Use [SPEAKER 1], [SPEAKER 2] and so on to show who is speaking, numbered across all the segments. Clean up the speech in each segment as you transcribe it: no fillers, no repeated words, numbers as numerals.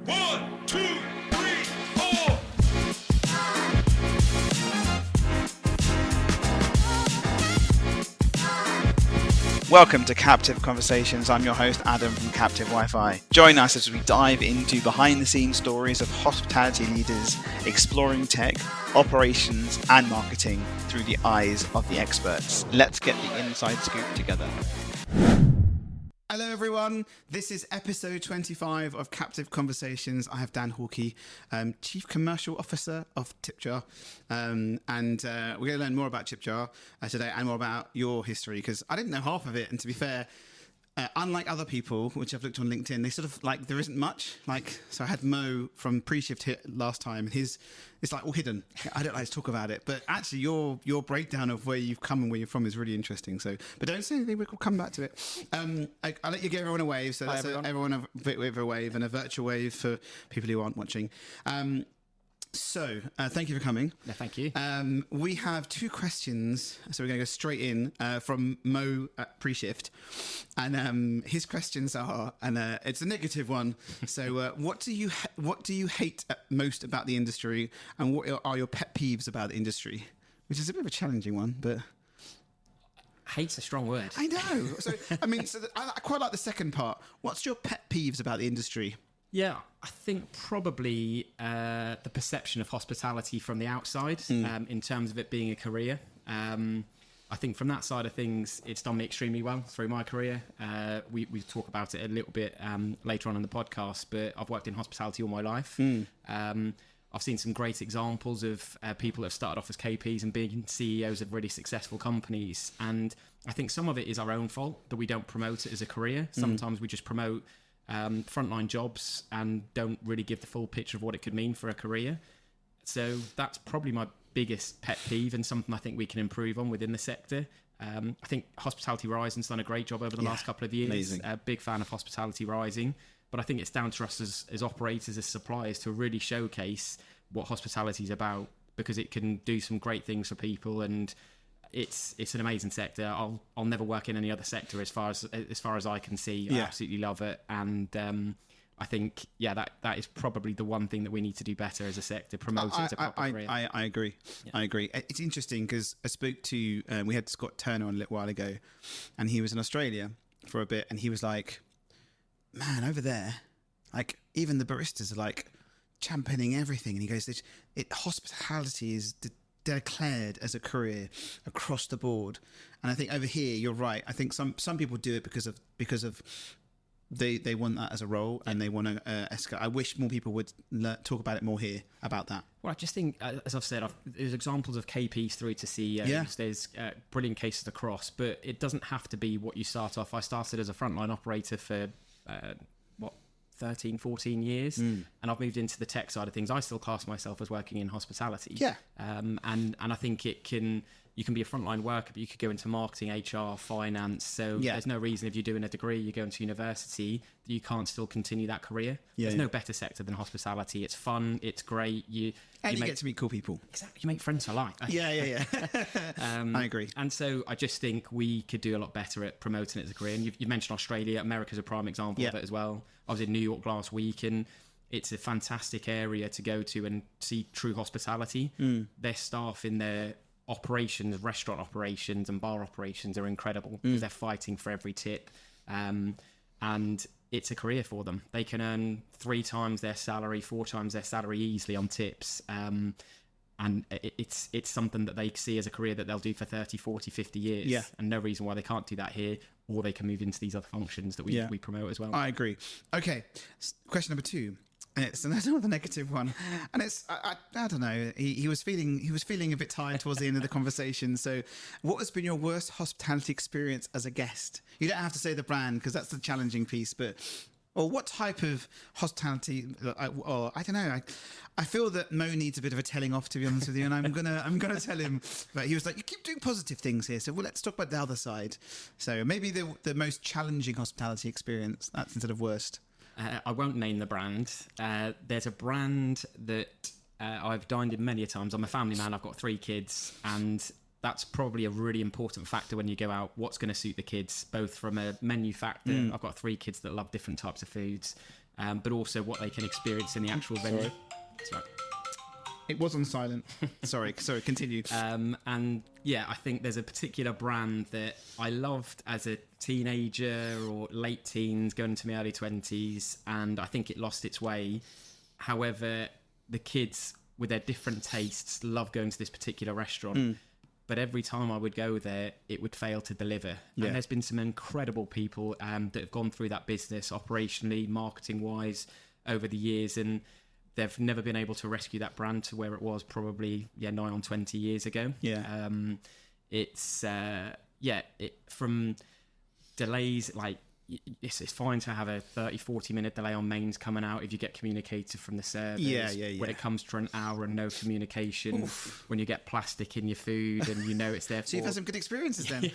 [SPEAKER 1] 1, 2, 3, 4.
[SPEAKER 2] Welcome to Captive Conversations. I'm your host, Adam from Captive Wi-Fi. Join us as we dive into behind-the-scenes stories of hospitality leaders exploring tech, operations, and marketing through the eyes of the experts. Let's get the inside scoop together. Hello everyone, this is episode 25 of Captive Conversations. I have Dan Hawkey, Chief Commercial Officer of TipJar, and we're going to learn more about TipJar today and more about your history, because I didn't know half of it, and to be fair, unlike other people, which I've looked on LinkedIn, they sort of like, there isn't much. Like, so I had Mo from Pre-Shift here last time, and it's like all hidden. I don't like to talk about it, but actually your breakdown of where you've come and where you're from is really interesting. So, but don't say anything, we'll come back to it. I'll let you give everyone a wave. So that's everyone a bit of a wave and a virtual wave for people who aren't watching. So, thank you for coming.
[SPEAKER 3] No, thank you.
[SPEAKER 2] We have two questions, so we're going to go straight in from Mo at Pre-Shift, and his questions are, and it's a negative one. So, what do you hate most about the industry, and what are your pet peeves about the industry? Which is a bit of a challenging one, but
[SPEAKER 3] hate's a strong word.
[SPEAKER 2] I know. So, I mean, I quite like the second part. What's your pet peeves about the industry?
[SPEAKER 3] Yeah, I think probably the perception of hospitality from the outside in terms of it being a career. I think from that side of things, it's done me extremely well through my career. We talk about it a little bit later on in the podcast, but I've worked in hospitality all my life. I've seen some great examples of people that have started off as KPs and being CEOs of really successful companies. And I think some of it is our own fault that we don't promote it as a career. Sometimes we just promote frontline jobs and don't really give the full picture of what it could mean for a career. So that's probably my biggest pet peeve and something I think we can improve on within the sector. I think Hospitality Rising's done a great job over the last couple of years.
[SPEAKER 2] Amazing.
[SPEAKER 3] Big fan of Hospitality Rising, but I think it's down to us as operators, as suppliers, to really showcase what hospitality is about, because it can do some great things for people, and it's an amazing sector. I'll never work in any other sector as far as I can see. I absolutely love it, and I think that is probably the one thing that we need to do better as a sector, promote it to proper career.
[SPEAKER 2] I agree. Yeah. I agree. It's interesting because I spoke to we had Scott Turner on a little while ago, and he was in Australia for a bit, and he was like, "Man, over there, like even the baristas are like championing everything," and he goes, "Hospitality is declared as a career across the board." And I think over here, you're right. I think some people do it because of they want that as a role, and they want to escalate. I wish more people would talk about it more here about that.
[SPEAKER 3] Well, I just think, as I've said, there's examples of KPs through to CEOs. Yeah. There's brilliant cases across, but it doesn't have to be what you start off. I started as a frontline operator for 13, 14 years, and I've moved into the tech side of things. I still class myself as working in hospitality. Yeah. And I think you can be a frontline worker, but you could go into marketing, HR, finance. So there's no reason, if you're doing a degree, you're going to university, that you can't still continue that career. There's no better sector than hospitality. It's fun, it's great. You
[SPEAKER 2] get to meet cool people.
[SPEAKER 3] Exactly. You make friends for life.
[SPEAKER 2] Yeah. I agree.
[SPEAKER 3] And so I just think we could do a lot better at promoting it as a career. And you mentioned Australia. America's a prime example of it as well. I was in New York last week, and it's a fantastic area to go to and see true hospitality. Their staff in their operations, restaurant operations and bar operations are incredible, because they're fighting for every tip. And it's a career for them. They can earn 3 times their salary, 4 times their salary easily on tips. And it's something that they see as a career that they'll do for 30, 40, 50 years. Yeah. And no reason why they can't do that here, or they can move into these other functions that we promote as well.
[SPEAKER 2] I agree. Okay, question number 2. It's another negative one, and it's I don't know. He was feeling a bit tired towards the end of the conversation. So, what has been your worst hospitality experience as a guest? You don't have to say the brand, because that's the challenging piece. But what type of hospitality? I don't know. I feel that Mo needs a bit of a telling off, to be honest with you, and I'm gonna tell him. But he was like, "You keep doing positive things here, so let's talk about the other side." So maybe the most challenging hospitality experience. That's instead of worst.
[SPEAKER 3] I won't name the brand. There's a brand that I've dined in many a times. I'm a family man. I've got 3 kids, and that's probably a really important factor when you go out. What's going to suit the kids, both from a menu factor. I've got 3 kids that love different types of foods, but also what they can experience in the actual venue. Sorry.
[SPEAKER 2] It was on silent. Sorry, continue.
[SPEAKER 3] And yeah, I think there's a particular brand that I loved as a teenager or late teens, going into my early 20s, and I think it lost its way. However, the kids with their different tastes love going to this particular restaurant. But every time I would go there, it would fail to deliver.
[SPEAKER 2] Yeah.
[SPEAKER 3] And there's been some incredible people that have gone through that business operationally, marketing-wise, over the years, and they've never been able to rescue that brand to where it was probably nigh on 20 years ago.
[SPEAKER 2] Yeah.
[SPEAKER 3] From delays, like it's fine to have a 30-40 minute delay on mains coming out if you get communicated from the service.
[SPEAKER 2] Yeah.
[SPEAKER 3] When it comes to an hour and no communication, when you get plastic in your food and you know it's there.
[SPEAKER 2] So you've had some good experiences then.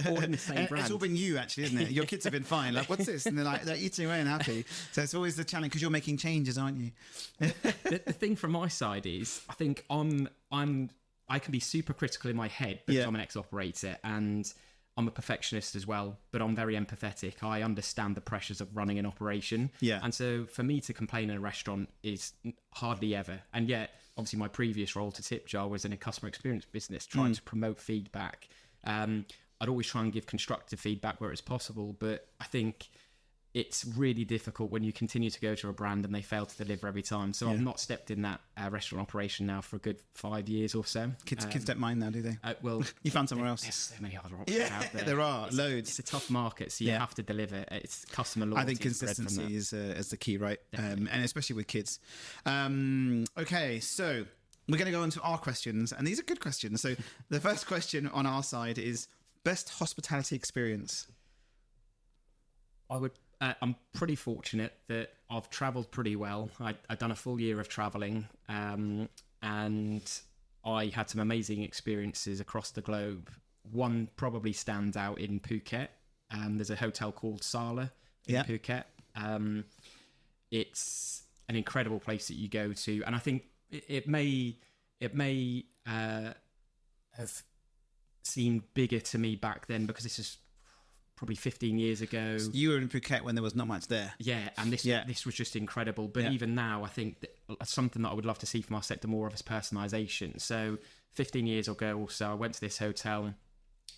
[SPEAKER 3] All in the same brand.
[SPEAKER 2] It's all been you, actually, isn't it? Your kids have been fine. Like, what's this? And they're eating away and happy. So it's always the challenge because you're making changes, aren't you?
[SPEAKER 3] The thing from my side is, I think I can be super critical in my head because I'm an ex-operator and I'm a perfectionist as well, but I'm very empathetic. I understand the pressures of running an operation.
[SPEAKER 2] Yeah.
[SPEAKER 3] And so for me to complain in a restaurant is hardly ever. And yet, obviously, my previous role to Tipjar was in a customer experience business, trying to promote feedback. I'd always try and give constructive feedback where it's possible, but I think it's really difficult when you continue to go to a brand and they fail to deliver every time. So I've not stepped in that restaurant operation now for a good 5 years or so.
[SPEAKER 2] Kids don't mind now, do they?
[SPEAKER 3] Well,
[SPEAKER 2] you found somewhere else.
[SPEAKER 3] There's so many other options out there.
[SPEAKER 2] There are loads.
[SPEAKER 3] It's a tough market, so you have to deliver. It's customer loyalty.
[SPEAKER 2] I think consistency is the key, right? And especially with kids. Okay, so we're going to go on to our questions, and these are good questions. So the first question on our side is best hospitality experience.
[SPEAKER 3] I'm pretty fortunate that I've travelled pretty well. I've done a full year of travelling, and I had some amazing experiences across the globe. One probably stands out in Phuket. There's a hotel called Sala in Phuket. It's an incredible place that you go to, and I think it may have seemed bigger to me back then because this is probably 15 years ago.
[SPEAKER 2] So you were in Phuket when there was not much there.
[SPEAKER 3] Yeah, and this was just incredible. But even now, I think that something that I would love to see from our sector more of is personalisation. So 15 years ago or so, I went to this hotel,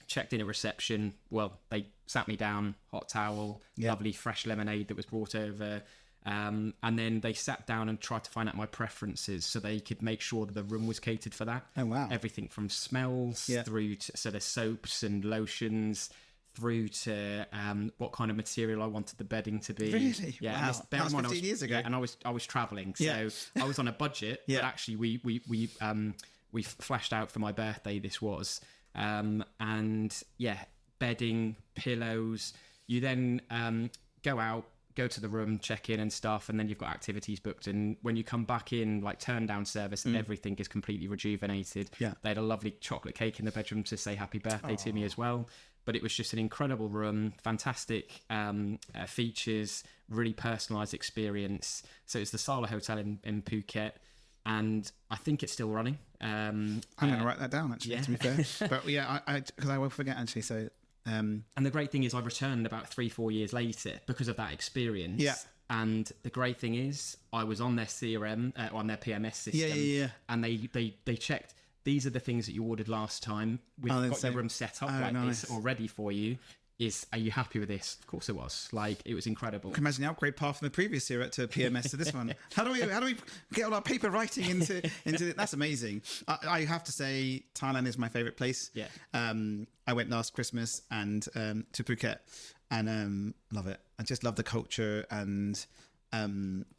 [SPEAKER 3] checked in at reception. Well, they sat me down, hot towel, lovely fresh lemonade that was brought over. And then they sat down and tried to find out my preferences so they could make sure that the room was catered for that.
[SPEAKER 2] Oh, wow.
[SPEAKER 3] Everything from smells through to, so there's soaps and lotions, through to what kind of material I wanted the bedding to be.
[SPEAKER 2] Really?
[SPEAKER 3] Yeah.
[SPEAKER 2] Wow. That was 15 years ago.
[SPEAKER 3] Yeah, and I was travelling, so I was on a budget. But actually, we flashed out for my birthday. This was, and bedding, pillows. You then go to the room, check in and stuff, and then you've got activities booked. And when you come back in, like turn down service, everything is completely rejuvenated. Yeah. They had a lovely chocolate cake in the bedroom to say happy birthday to me as well. But it was just an incredible room, fantastic features, really personalised experience. So it's the Sala Hotel in Phuket, and I think it's still running. I'm
[SPEAKER 2] going to write that down, actually, to be fair. But because I will forget, actually, so...
[SPEAKER 3] And the great thing is I returned about 3-4 years later because of that experience. Yeah. And the great thing is I was on their CRM, on their PMS system. And they checked, these are the things that you ordered last time. We've got your room set up this or ready for you. Are you happy with this? Of course it was. Like, it was incredible.
[SPEAKER 2] I can imagine the upgrade path from the previous era to PMS to this one. How do we get all our paper writing into that's amazing. I have to say Thailand is my favorite place. Yeah. I went last Christmas and to Phuket and love it. I just love the culture and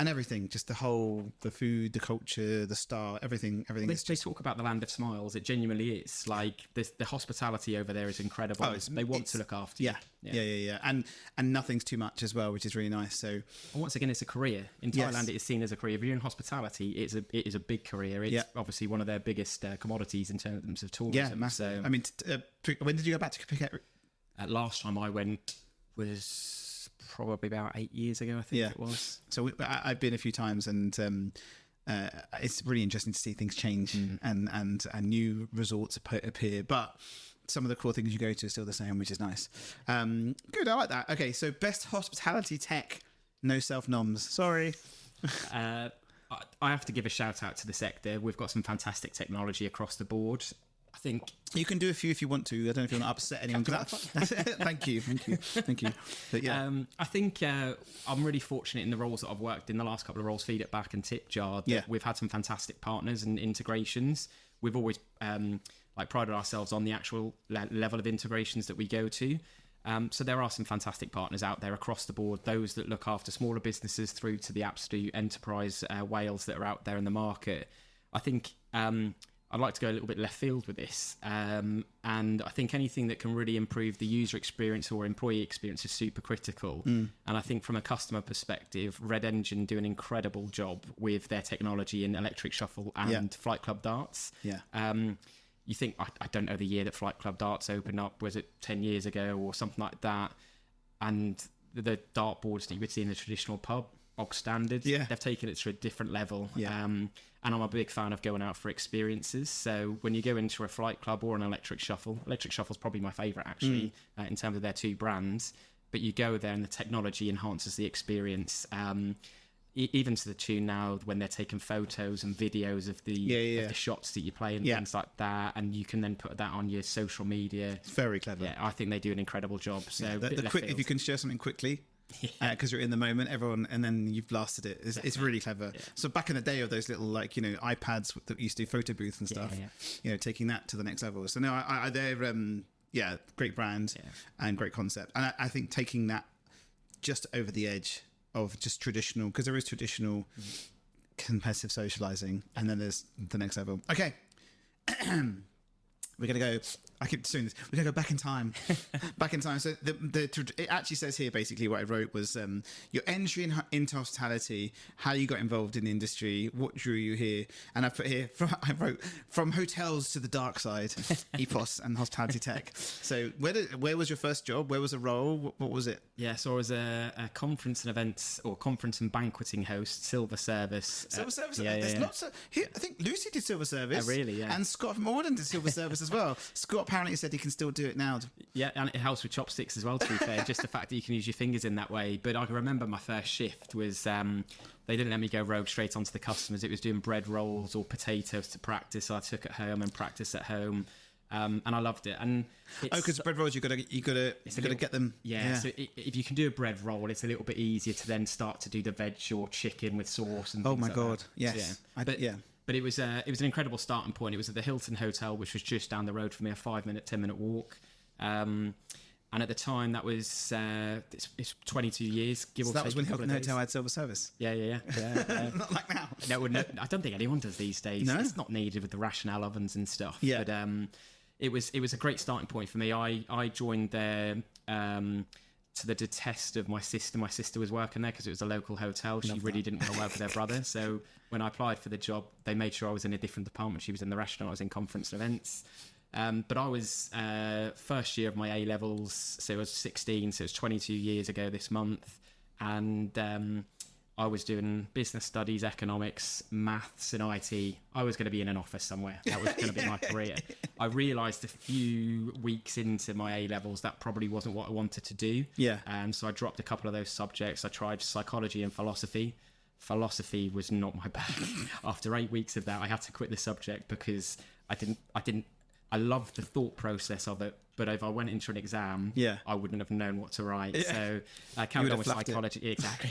[SPEAKER 2] everything, just the food, the culture, the star, everything.
[SPEAKER 3] They talk about the land of smiles. It genuinely is. Like, the hospitality over there is incredible. They want to look after you.
[SPEAKER 2] Yeah. And nothing's too much as well, which is really nice. So,
[SPEAKER 3] and once again, it's a career. In Thailand, it is seen as a career. If you're in hospitality, it is a big career. It's obviously one of their biggest commodities in terms of tourism.
[SPEAKER 2] Yeah, massive. So, I mean, when did you go back to Phuket?
[SPEAKER 3] Last time I went was probably about 8 years ago, I think it was.
[SPEAKER 2] So I've been a few times, and it's really interesting to see things change and new resorts appear, but some of the core things you go to are still the same, which is nice. Good, I like that. Okay, so best hospitality tech, no self-noms. Sorry.
[SPEAKER 3] I have to give a shout out to the sector. We've got some fantastic technology across the board. I think
[SPEAKER 2] You can do a few if you want to. I don't know if you want to upset anyone. Thank you. But yeah,
[SPEAKER 3] I think I'm really fortunate in the roles that I've worked in. The last couple of roles, Feed It Back and Tip Jar, that we've had some fantastic partners and integrations. We've always prided ourselves on the actual level of integrations that we go to. So there are some fantastic partners out there across the board, those that look after smaller businesses through to the absolute enterprise whales that are out there in the market. I think I'd like to go a little bit left field with this. And I think anything that can really improve the user experience or employee experience is super critical. And I think from a customer perspective, Red Engine do an incredible job with their technology in Electric Shuffle and Flight Club Darts. You think, I don't know the year that Flight Club Darts opened up, was it 10 years ago or something like that? And the dartboards that you would see in the traditional pub, bog standard, they've taken it to a different level. And I'm a big fan of going out for experiences. So when you go into a Flight Club or an Electric Shuffle's probably my favourite actually, in terms of their two brands. But you go there and the technology enhances the experience. Even to the tune now when they're taking photos and videos of the shots that you play and things like that, and you can then put that on your social media.
[SPEAKER 2] It's very clever.
[SPEAKER 3] Yeah, I think they do an incredible job. So
[SPEAKER 2] if you can share something quickly, because you're in the moment, everyone, and then you've blasted it. It's really clever. So back in the day of those little iPads that used to do photo booths and stuff, taking that to the next level. So no, they're great brand and great concept, and I think taking that just over the edge of just traditional, because there is traditional competitive socializing, and then there's the next level. Okay. We're going to go, I keep doing this, we're going to go back in time. So it actually says here, basically what I wrote was your entry into hospitality, how you got involved in the industry, what drew you here. And I put here, I wrote, from hotels to the dark side, ethos and hospitality tech. So where was your first job? Where was the role? What was it?
[SPEAKER 3] Yeah, so I was a conference and events, or conference and banqueting host, Silver Service.
[SPEAKER 2] Silver Service? There's lots of, here, I think Lucy did Silver Service.
[SPEAKER 3] Oh, really? Yeah.
[SPEAKER 2] And Scott from Auden did Silver Service as well. Scott apparently said he can still do it now.
[SPEAKER 3] Yeah, and it helps with chopsticks as well, to be fair, just the fact that you can use your fingers in that way. But I can remember my first shift was they didn't let me go rogue straight onto the customers. It was doing bread rolls or potatoes to practice. So I took it home and practiced at home. And I loved it. And
[SPEAKER 2] because bread rolls, you got to get them.
[SPEAKER 3] Yeah. So if you can do a bread roll, it's a little bit easier to then start to do the veg or chicken with sauce and.
[SPEAKER 2] Oh
[SPEAKER 3] things
[SPEAKER 2] my
[SPEAKER 3] like
[SPEAKER 2] god!
[SPEAKER 3] That.
[SPEAKER 2] Yes.
[SPEAKER 3] So, But it was an incredible starting point. It was at the Hilton Hotel, which was just down the road from me, a 5-minute, 10-minute walk. And at the time, that was it's 22 years. Give or
[SPEAKER 2] that
[SPEAKER 3] take
[SPEAKER 2] was when Hilton Hotel had Silver Service.
[SPEAKER 3] Yeah.
[SPEAKER 2] Not like now.
[SPEAKER 3] No, I don't think anyone does these days.
[SPEAKER 2] No?
[SPEAKER 3] It's not needed with the rationale ovens and stuff.
[SPEAKER 2] Yeah.
[SPEAKER 3] But it was a great starting point for me. I joined there. To the detest of my sister. My sister was working there because it was a local hotel. She really didn't want to work with her brother. So when I applied for the job, they made sure I was in a different department. She was in the restaurant. I was in conference and events. But I was first year of my A-levels. So I was 16. So it was 22 years ago this month. And I was doing business studies, economics, maths and IT. I was going to be in an office somewhere. That was going to be my career. I realised a few weeks into my A-levels that probably wasn't what I wanted to do.
[SPEAKER 2] Yeah.
[SPEAKER 3] So I dropped a couple of those subjects. I tried psychology and philosophy. Philosophy was not my bag. After 8 weeks of that, I had to quit the subject because I loved the thought process of it, but if I went into an exam, I wouldn't have known what to write. Yeah. So I carried on with psychology. Exactly.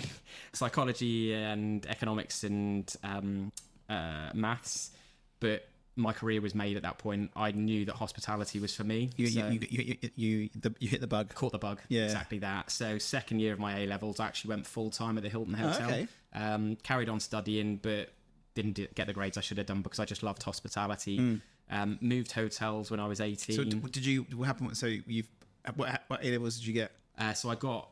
[SPEAKER 3] Psychology and economics and maths. But my career was made at that point. I knew that hospitality was for me.
[SPEAKER 2] You hit the bug.
[SPEAKER 3] Caught the bug. Yeah. Exactly that. So second year of my A-levels, I actually went full-time at the Hilton Hotel. Oh, okay. Carried on studying, but didn't get the grades I should have done because I just loved hospitality. Moved hotels when I was 18.
[SPEAKER 2] So what happened? So what A-levels did you get?
[SPEAKER 3] So I got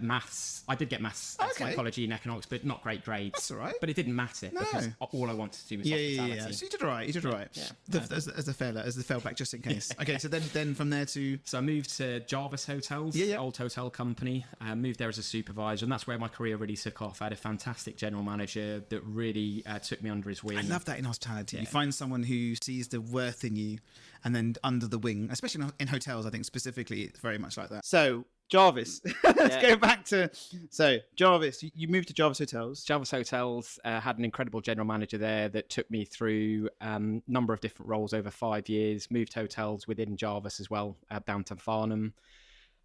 [SPEAKER 3] maths. I did get maths, psychology and economics, but not great grades.
[SPEAKER 2] That's all right.
[SPEAKER 3] But it didn't matter because all I wanted to do was hospitality.
[SPEAKER 2] Yeah. So you did all right. As a failback, just in case. Okay, so then from there to...
[SPEAKER 3] So I moved to Jarvis Hotels, old hotel company. Moved there as a supervisor, and that's where my career really took off. I had a fantastic general manager that really took me under his wing.
[SPEAKER 2] I love that in hospitality. You find someone who sees the worth in you and then under the wing, especially in hotels, I think specifically, it's very much like that. So, Jarvis, let's go back to... So, Jarvis, you moved to Jarvis Hotels.
[SPEAKER 3] Jarvis Hotels had an incredible general manager there that took me through a number of different roles over 5 years, moved hotels within Jarvis as well, down to Farnham.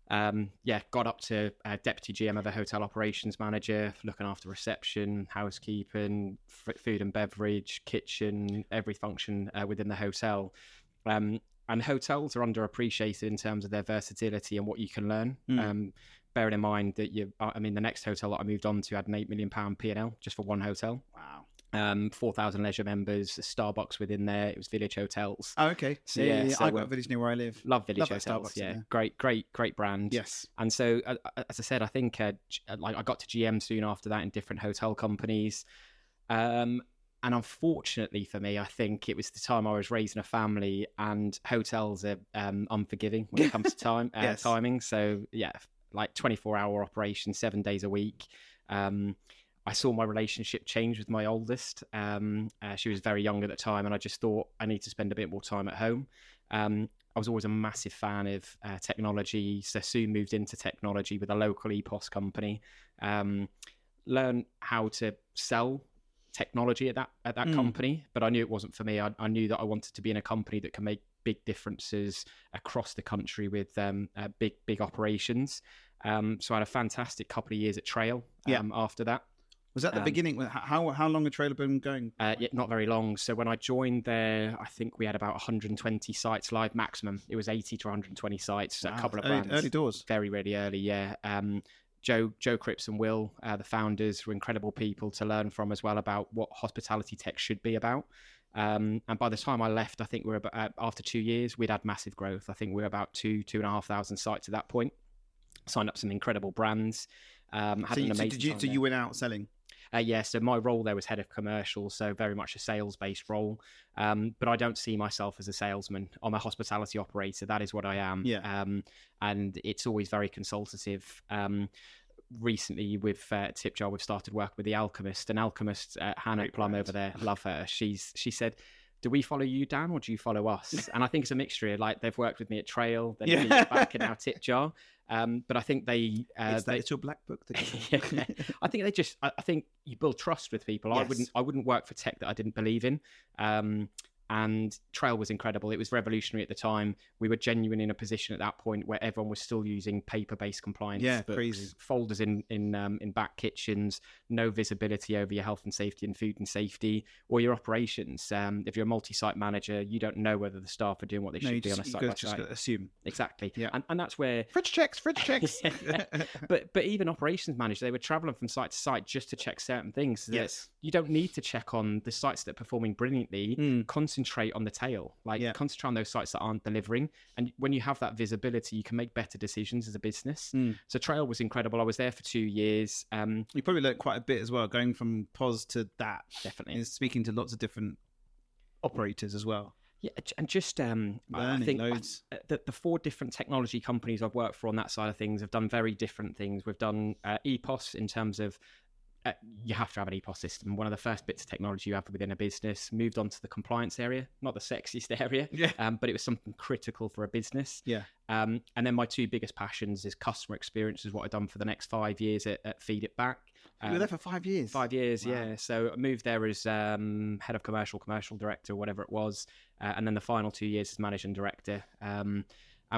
[SPEAKER 3] Got up to deputy GM of a hotel operations manager, looking after reception, housekeeping, food and beverage, kitchen, every function within the hotel. And hotels are underappreciated in terms of their versatility and what you can learn. Bearing in mind that the next hotel that I moved on to had an £8 million P&L just for one hotel.
[SPEAKER 2] Wow.
[SPEAKER 3] 4,000 leisure members, a Starbucks within there. It was Village Hotels.
[SPEAKER 2] Oh, okay.
[SPEAKER 3] So,
[SPEAKER 2] I got a village near where I live.
[SPEAKER 3] Love Village
[SPEAKER 2] Love
[SPEAKER 3] Hotels.
[SPEAKER 2] Starbucks,
[SPEAKER 3] Great brand.
[SPEAKER 2] Yes.
[SPEAKER 3] And so, as I said, I think I got to GM soon after that in different hotel companies. And unfortunately for me, I think it was the time I was raising a family, and hotels are unforgiving when it comes to timing. So, 24-hour operation, 7 days a week. I saw my relationship change with my oldest. She was very young at the time, and I just thought I need to spend a bit more time at home. I was always a massive fan of technology, so soon moved into technology with a local EPOS company. Learned how to sell technology at that company, but I knew it wasn't for me. I knew that I wanted to be in a company that can make big differences across the country with big operations. So I had a fantastic couple of years at Trail after that.
[SPEAKER 2] Was that the beginning? How long had Trail been going?
[SPEAKER 3] Not very long. So when I joined there, I think we had about 120 sites live maximum. It was 80 to 120 sites, a couple of brands.
[SPEAKER 2] Early doors.
[SPEAKER 3] Very, really early, yeah. Joe Cripps and Will, the founders, were incredible people to learn from as well about what hospitality tech should be about. And by the time I left, I think we were about, after 2 years, we'd had massive growth. I think we were about 2,500 sites at that point. Signed up some incredible brands. Had an amazing time
[SPEAKER 2] so you went out selling?
[SPEAKER 3] So my role there was head of commercial, so very much a sales-based role. But I don't see myself as a salesman. I'm a hospitality operator. That is what I am. And it's always very consultative. Recently with Tip Jar, we've started work with The Alchemist. And Alchemist, Hannah Plum over there, love her. She said, do we follow you, Dan, or do you follow us? And I think it's a mixture. Like, they've worked with me at Trail, then me back in our Tip Jar. But I think
[SPEAKER 2] it's your black book.
[SPEAKER 3] I think you build trust with people.
[SPEAKER 2] Yes.
[SPEAKER 3] I wouldn't work for tech that I didn't believe in. And Trail was incredible. It was revolutionary at the time. We were genuinely in a position at that point where everyone was still using paper-based compliance books,
[SPEAKER 2] crazy.
[SPEAKER 3] Folders in back kitchens, no visibility over your health and safety and food and safety or your operations. If you're a multi-site manager, you don't know whether the staff are doing what they should be on a site by site.
[SPEAKER 2] Just assume.
[SPEAKER 3] Exactly.
[SPEAKER 2] Yeah.
[SPEAKER 3] And that's where
[SPEAKER 2] fridge checks.
[SPEAKER 3] But even operations managers, they were traveling from site to site just to check certain things. So
[SPEAKER 2] yes.
[SPEAKER 3] You don't need to check on the sites that are performing brilliantly. Concentrate on the tail. Concentrate on those sites that aren't delivering. And when you have that visibility, you can make better decisions as a business. So Trail was incredible. I was there for 2 years.
[SPEAKER 2] You probably learned quite a bit as well, going from POS to that.
[SPEAKER 3] Definitely.
[SPEAKER 2] And speaking to lots of different operators as well.
[SPEAKER 3] Yeah, and just I think
[SPEAKER 2] loads.
[SPEAKER 3] The 4 different technology companies I've worked for on that side of things have done very different things. We've done EPOS in terms of you have to have an EPOS system. One of the first bits of technology you have within a business. Moved on to the compliance area, not the sexiest area, but it was something critical for a business. And then my 2 biggest passions is customer experience, is what I've done for the next 5 years at Feed It Back.
[SPEAKER 2] You were there for 5 years?
[SPEAKER 3] 5 years,
[SPEAKER 2] wow.
[SPEAKER 3] Yeah. So I moved there as head of commercial director, whatever it was. And then the final 2 years as managing director. And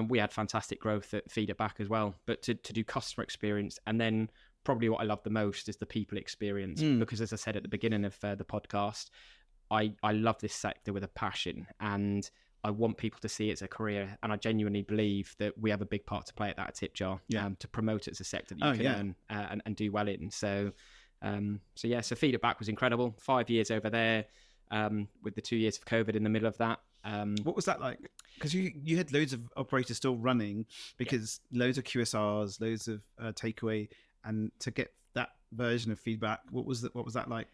[SPEAKER 3] we had fantastic growth at Feed It Back as well. But to do customer experience, and then probably what I love the most is the people experience, because as I said at the beginning of the podcast, I love this sector with a passion, and I want people to see it as a career, and I genuinely believe that we have a big part to play at that Tip Jar, to promote it as a sector that you can earn and do well in. So Feed It Back was incredible. 5 years over there, with the 2 years of COVID in the middle of that.
[SPEAKER 2] What was that like? Because you had loads of operators still running because loads of QSRs, loads of takeaway, and to get that version of feedback, what was that like?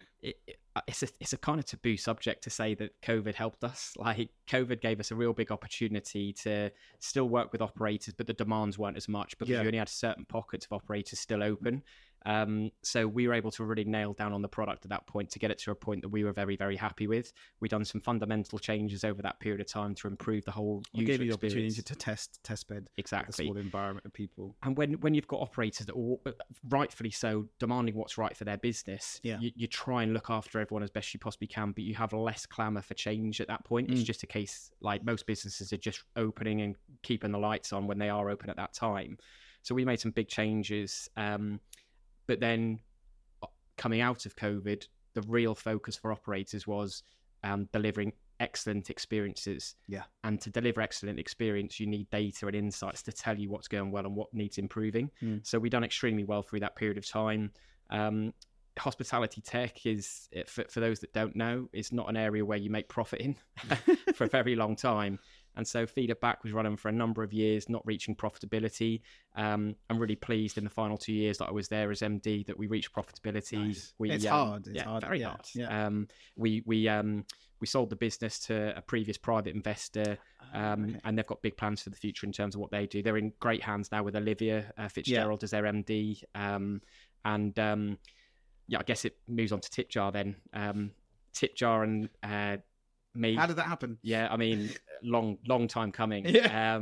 [SPEAKER 3] It's a kind of taboo subject to say that COVID helped us. Like, COVID gave us a real big opportunity to still work with operators, but the demands weren't as much because you only had certain pockets of operators still open. So we were able to really nail down on the product at that point to get it to a point that we were very, very happy with. We've done some fundamental changes over that period of time to improve the whole user
[SPEAKER 2] gave you the
[SPEAKER 3] experience.
[SPEAKER 2] opportunity to test bed
[SPEAKER 3] Exactly.
[SPEAKER 2] a small environment of people.
[SPEAKER 3] And when you've got operators that are rightfully so demanding what's right for their business, you try and look after everyone as best you possibly can, but you have less clamour for change at that point. It's just a case, like most businesses are just opening and keeping the lights on when they are open at that time. So we made some big changes. But then coming out of COVID, the real focus for operators was delivering excellent experiences.
[SPEAKER 2] Yeah.
[SPEAKER 3] And to deliver excellent experience, you need data and insights to tell you what's going well and what needs improving. So we've done extremely well through that period of time. Hospitality tech is, for those that don't know, is not an area where you make profit in for a very long time. And so Feeder Back was running for a number of years, not reaching profitability. I'm really pleased in the final 2 years that I was there as MD that we reached profitability.
[SPEAKER 2] Nice. It's hard. It's hard.
[SPEAKER 3] Very hard.
[SPEAKER 2] Yeah.
[SPEAKER 3] We sold the business to a previous private investor, and they've got big plans for the future in terms of what they do. They're in great hands now with Olivia Fitzgerald as their MD. I guess it moves on to Tipjar then. Tipjar and me.
[SPEAKER 2] How did that happen?
[SPEAKER 3] Yeah, I mean, long time coming.
[SPEAKER 2] Yeah.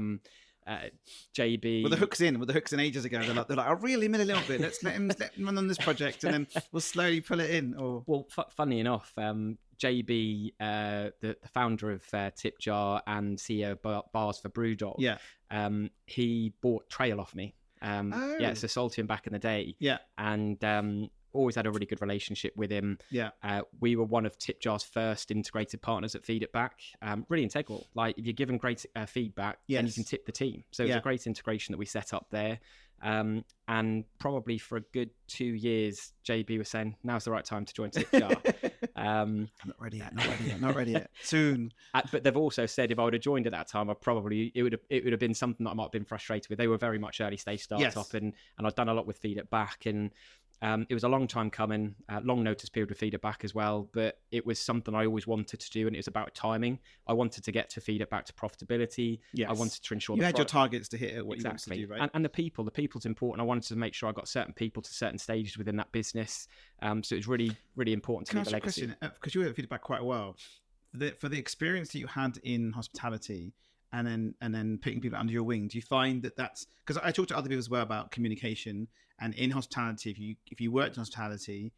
[SPEAKER 3] JB.
[SPEAKER 2] Well, the hooks in ages ago. They're like, I'll reel him in a little bit. Let's let him run on this project, and then we'll slowly pull it in.
[SPEAKER 3] Well, funny enough, JB, the founder of Tipjar and CEO of Bars for Brewdog, he bought Trail off me. So sold to him back in the day. Yeah, and always had a really good relationship with him. Yeah, we were one of Tipjar's first integrated partners at Feed It Back. Really integral. Like, if you're given great feedback, then you can tip the team. So it's a great integration that we set up there. And probably for a good 2 year,s JB was saying, now's the right time to join Tipjar.
[SPEAKER 2] I'm not ready yet. Soon.
[SPEAKER 3] But they've also said if I would have joined at that time, it would have been something that I might have been frustrated with. They were very much early stage startup, and I'd done a lot with Feed It Back, and it was a long time coming, long notice period with Feed It Back as well, but it was something I always wanted to do, and it was about timing. I wanted to get to Feed It Back to profitability. Yes. I wanted to ensure
[SPEAKER 2] you had your targets to hit what you wanted to do, right?
[SPEAKER 3] And the people's important. I wanted to make sure I got certain people to certain stages within that business. So it's really, really important to leave a legacy.
[SPEAKER 2] Can I ask a question? Because you were at Feed It Back quite a while. For the experience that you had in hospitality, and then putting people under your wing, do you find that's because I talk to other people as well about communication, and in hospitality, if you worked in hospitality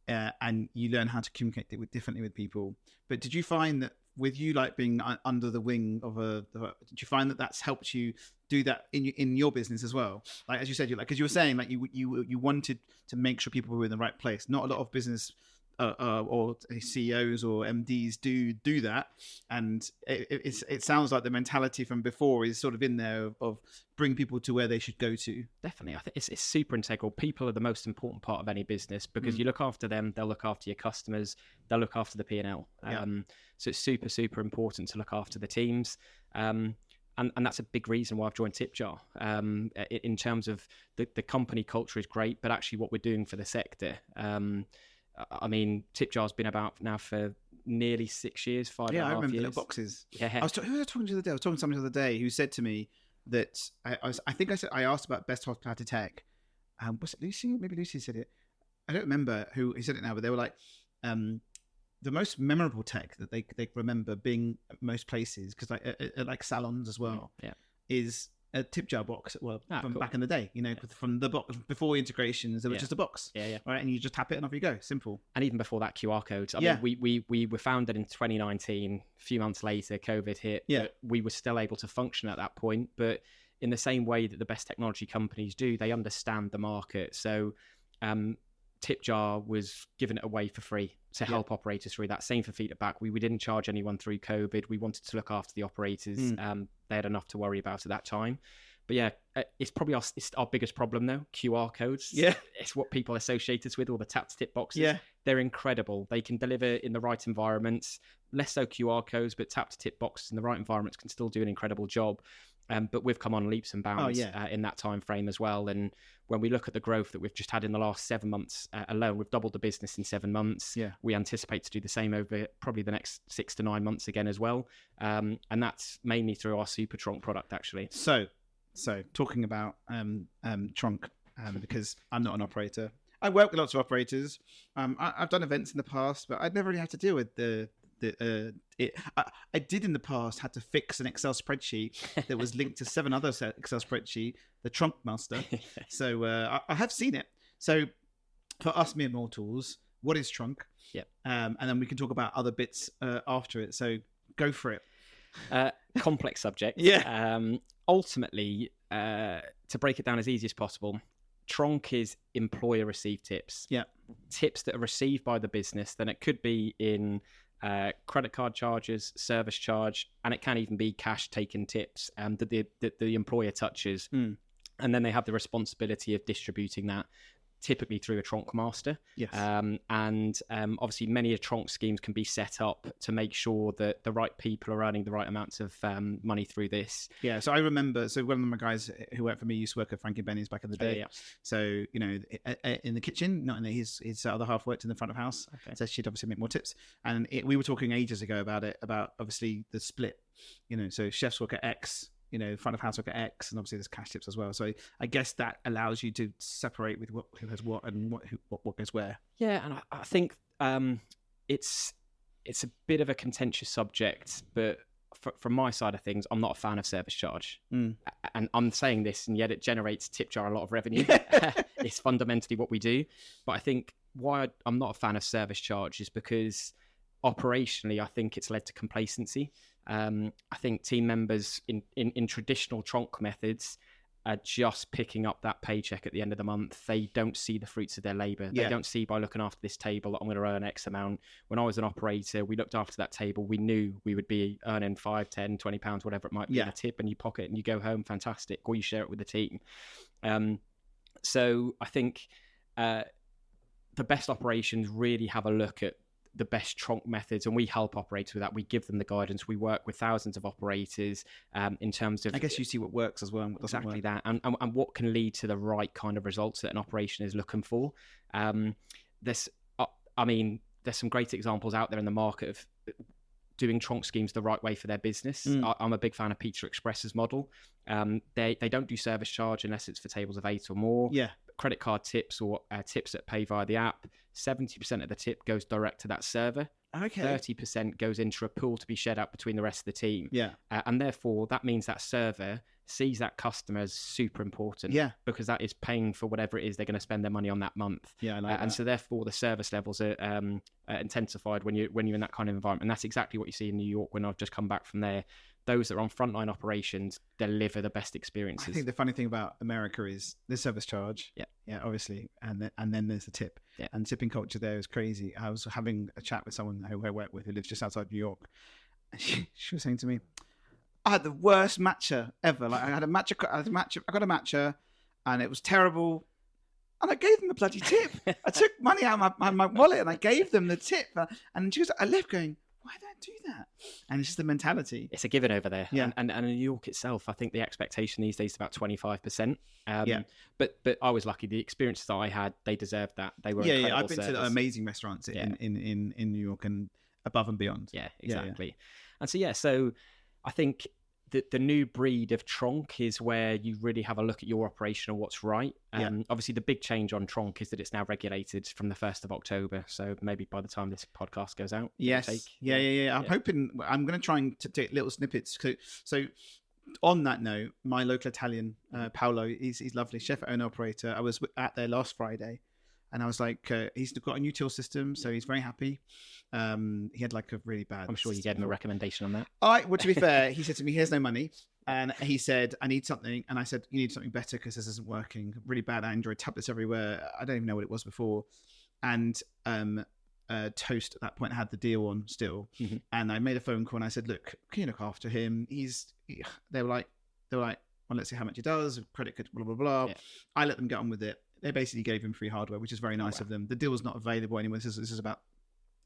[SPEAKER 2] and you learn how to communicate differently with people, but did you find that with you like being under the wing of did you find that that's helped you do that in your business as well? Like, as you said, because you were saying, like, you wanted to make sure people were in the right place. Not a lot of business or CEOs or MDs do that, and it sounds like the mentality from before is sort of in there of bring people to where they should go to.
[SPEAKER 3] Definitely, I think it's super integral. People are the most important part of any business because you look after them, they'll look after your customers, they'll look after the P&L. So it's super important to look after the teams. And that's a big reason why I've joined Tipjar. In terms of the company culture is great, but actually what we're doing for the sector. I mean, Tipjar's been about now for nearly 6 years, 5.5 years.
[SPEAKER 2] Yeah, I remember the little boxes.
[SPEAKER 3] Yeah.
[SPEAKER 2] Who was I talking to the other day? I was talking to somebody the other day who said to me that I asked about best hospitality tech. Was it Lucy? Maybe Lucy said it. I don't remember who he said it now, but they were like, the most memorable tech that they remember being at most places, because like salons as well, is a Tipjar box. Well, from back in the day, from the box before integrations, there was just a box, right, and you just tap it and off you go. Simple.
[SPEAKER 3] And even before that, QR codes. I mean, we were founded in 2019. A few months later, COVID hit. But we were still able to function at that point. But in the same way that the best technology companies do, they understand the market. So Tipjar was giving it away for free to help operators through that. Same for Feed It Back. We didn't charge anyone through COVID. We wanted to look after the operators. They had enough to worry about at that time. But yeah, it's probably it's our biggest problem though. QR codes.
[SPEAKER 2] Yeah.
[SPEAKER 3] It's what people associate us with. All the tap to tip boxes.
[SPEAKER 2] Yeah.
[SPEAKER 3] They're incredible. They can deliver in the right environments. Less so QR codes, but tap to tip boxes in the right environments can still do an incredible job. But we've come on leaps and bounds in that time frame as well. And when we look at the growth that we've just had in the last 7 months alone, we've doubled the business in 7 months.
[SPEAKER 2] Yeah.
[SPEAKER 3] We anticipate to do the same over probably the next 6 to 9 months again as well. And that's mainly through our Super TRONC product, actually.
[SPEAKER 2] So talking about TRONC, because I'm not an operator. I work with lots of operators. I've done events in the past, but I'd never really had to deal with I did in the past had to fix an Excel spreadsheet that was linked to 7 other Excel spreadsheet, the TRONC master. So I have seen it. So for us mere mortals, what is TRONC?
[SPEAKER 3] Yeah.
[SPEAKER 2] And then we can talk about other bits after it. So go for it.
[SPEAKER 3] Complex subject.
[SPEAKER 2] Yeah.
[SPEAKER 3] Ultimately, to break it down as easy as possible, TRONC is employer received tips.
[SPEAKER 2] Yeah.
[SPEAKER 3] Tips that are received by the business. Then it could be in credit card charges, service charge, and it can even be cash taken tips that the employer touches. And then they have the responsibility of distributing that, typically through a TRONC master.
[SPEAKER 2] Yes.
[SPEAKER 3] And obviously many a TRONC schemes can be set up to make sure that the right people are earning the right amounts of money through this.
[SPEAKER 2] Yeah, so I remember, one of my guys who worked for me used to work at Frankie Benny's back in the day.
[SPEAKER 3] Yeah.
[SPEAKER 2] So, in the kitchen, not in his other half worked in the front of house.
[SPEAKER 3] Okay.
[SPEAKER 2] So she'd obviously make more tips. And we were talking ages ago about obviously the split, so chefs work at X, front of house work at X, and obviously there's cash tips as well. So I guess that allows you to separate with who has what and what goes where.
[SPEAKER 3] Yeah, and I think it's a bit of a contentious subject, but from my side of things, I'm not a fan of service charge. And I'm saying this, and yet it generates tip jar a lot of revenue. It's fundamentally what we do. But I think why I'm not a fan of service charge is because operationally, I think it's led to complacency. I think team members in traditional TRONC methods are just picking up that paycheck at the end of the month. They don't see the fruits of their labour. They don't see by looking after this table that I'm going to earn X amount. When I was an operator, we looked after that table. We knew we would be earning 5, 10, 20 pounds, whatever it might be, in a tip in your pocket, and you go home, fantastic, or you share it with the team. So I think the best operations really have a look at the best TRONC methods, and we help operators with that. We give them the guidance. We work with thousands of operators in terms of...
[SPEAKER 2] I guess you see what works as well and what doesn't
[SPEAKER 3] exactly
[SPEAKER 2] work.
[SPEAKER 3] That, and what can lead to the right kind of results that an operation is looking for. There's some great examples out there in the market of doing TRONC schemes the right way for their business. I'm a big fan of Pizza Express's model. They don't do service charge unless it's for tables of 8 or more.
[SPEAKER 2] Yeah.
[SPEAKER 3] Credit card tips or tips that pay via the app, 70% of the tip goes direct to that server.
[SPEAKER 2] Okay.
[SPEAKER 3] 30% goes into a pool to be shared out between the rest of the team.
[SPEAKER 2] Yeah.
[SPEAKER 3] And therefore, that means that server sees that customer as super important.
[SPEAKER 2] Yeah.
[SPEAKER 3] Because that is paying for whatever it is they're going to spend their money on that month.
[SPEAKER 2] Yeah, I like that.
[SPEAKER 3] And so therefore, the service levels are intensified when you're in that kind of environment. And that's exactly what you see in New York when I've just come back from there. Those that are on frontline operations deliver the best experiences.
[SPEAKER 2] I think the funny thing about America is the service charge.
[SPEAKER 3] Yeah.
[SPEAKER 2] Yeah, obviously. And then there's the tip.
[SPEAKER 3] Yeah.
[SPEAKER 2] And tipping culture there is crazy. I was having a chat with someone who I work with who lives just outside New York. And she was saying to me, I had the worst matcha ever. Like I got a matcha and it was terrible. And I gave them the bloody tip. I took money out of my wallet and I gave them the tip. And she was, I left going, why did I do that? And it's just the mentality.
[SPEAKER 3] It's a given over there.
[SPEAKER 2] Yeah.
[SPEAKER 3] And in New York itself, I think the expectation these days is about 25%.
[SPEAKER 2] Yeah.
[SPEAKER 3] But I was lucky. The experiences that I had, they deserved that. They were incredible
[SPEAKER 2] I've been
[SPEAKER 3] service.
[SPEAKER 2] to amazing restaurants in New York and above and beyond.
[SPEAKER 3] Yeah, exactly. And so I think the new breed of TRONC is where you really have a look at your operation and what's right. Obviously, the big change on TRONC is that it's now regulated from the 1st of October. So maybe by the time this podcast goes out.
[SPEAKER 2] Yes. I'm hoping, I'm going to try and take little snippets. So on that note, my local Italian, Paolo, he's lovely, chef, owner, operator. I was at there last Friday. And I was like, he's got a new till system, so he's very happy. He had like a really bad...
[SPEAKER 3] I'm sure you gave him a recommendation on that.
[SPEAKER 2] Well, to be fair, he said to me, here's no money. And he said, I need something. And I said, you need something better because this isn't working. Really bad Android tablets everywhere. I don't even know what it was before. And Toast at that point had the deal on still. Mm-hmm. And I made a phone call and I said, look, can you look after him? They were like, well, let's see how much it does. Credit could blah blah blah.
[SPEAKER 3] Yeah.
[SPEAKER 2] I let them get on with it. They basically gave him free hardware, which is very nice of them. The deal's not available anymore. This is about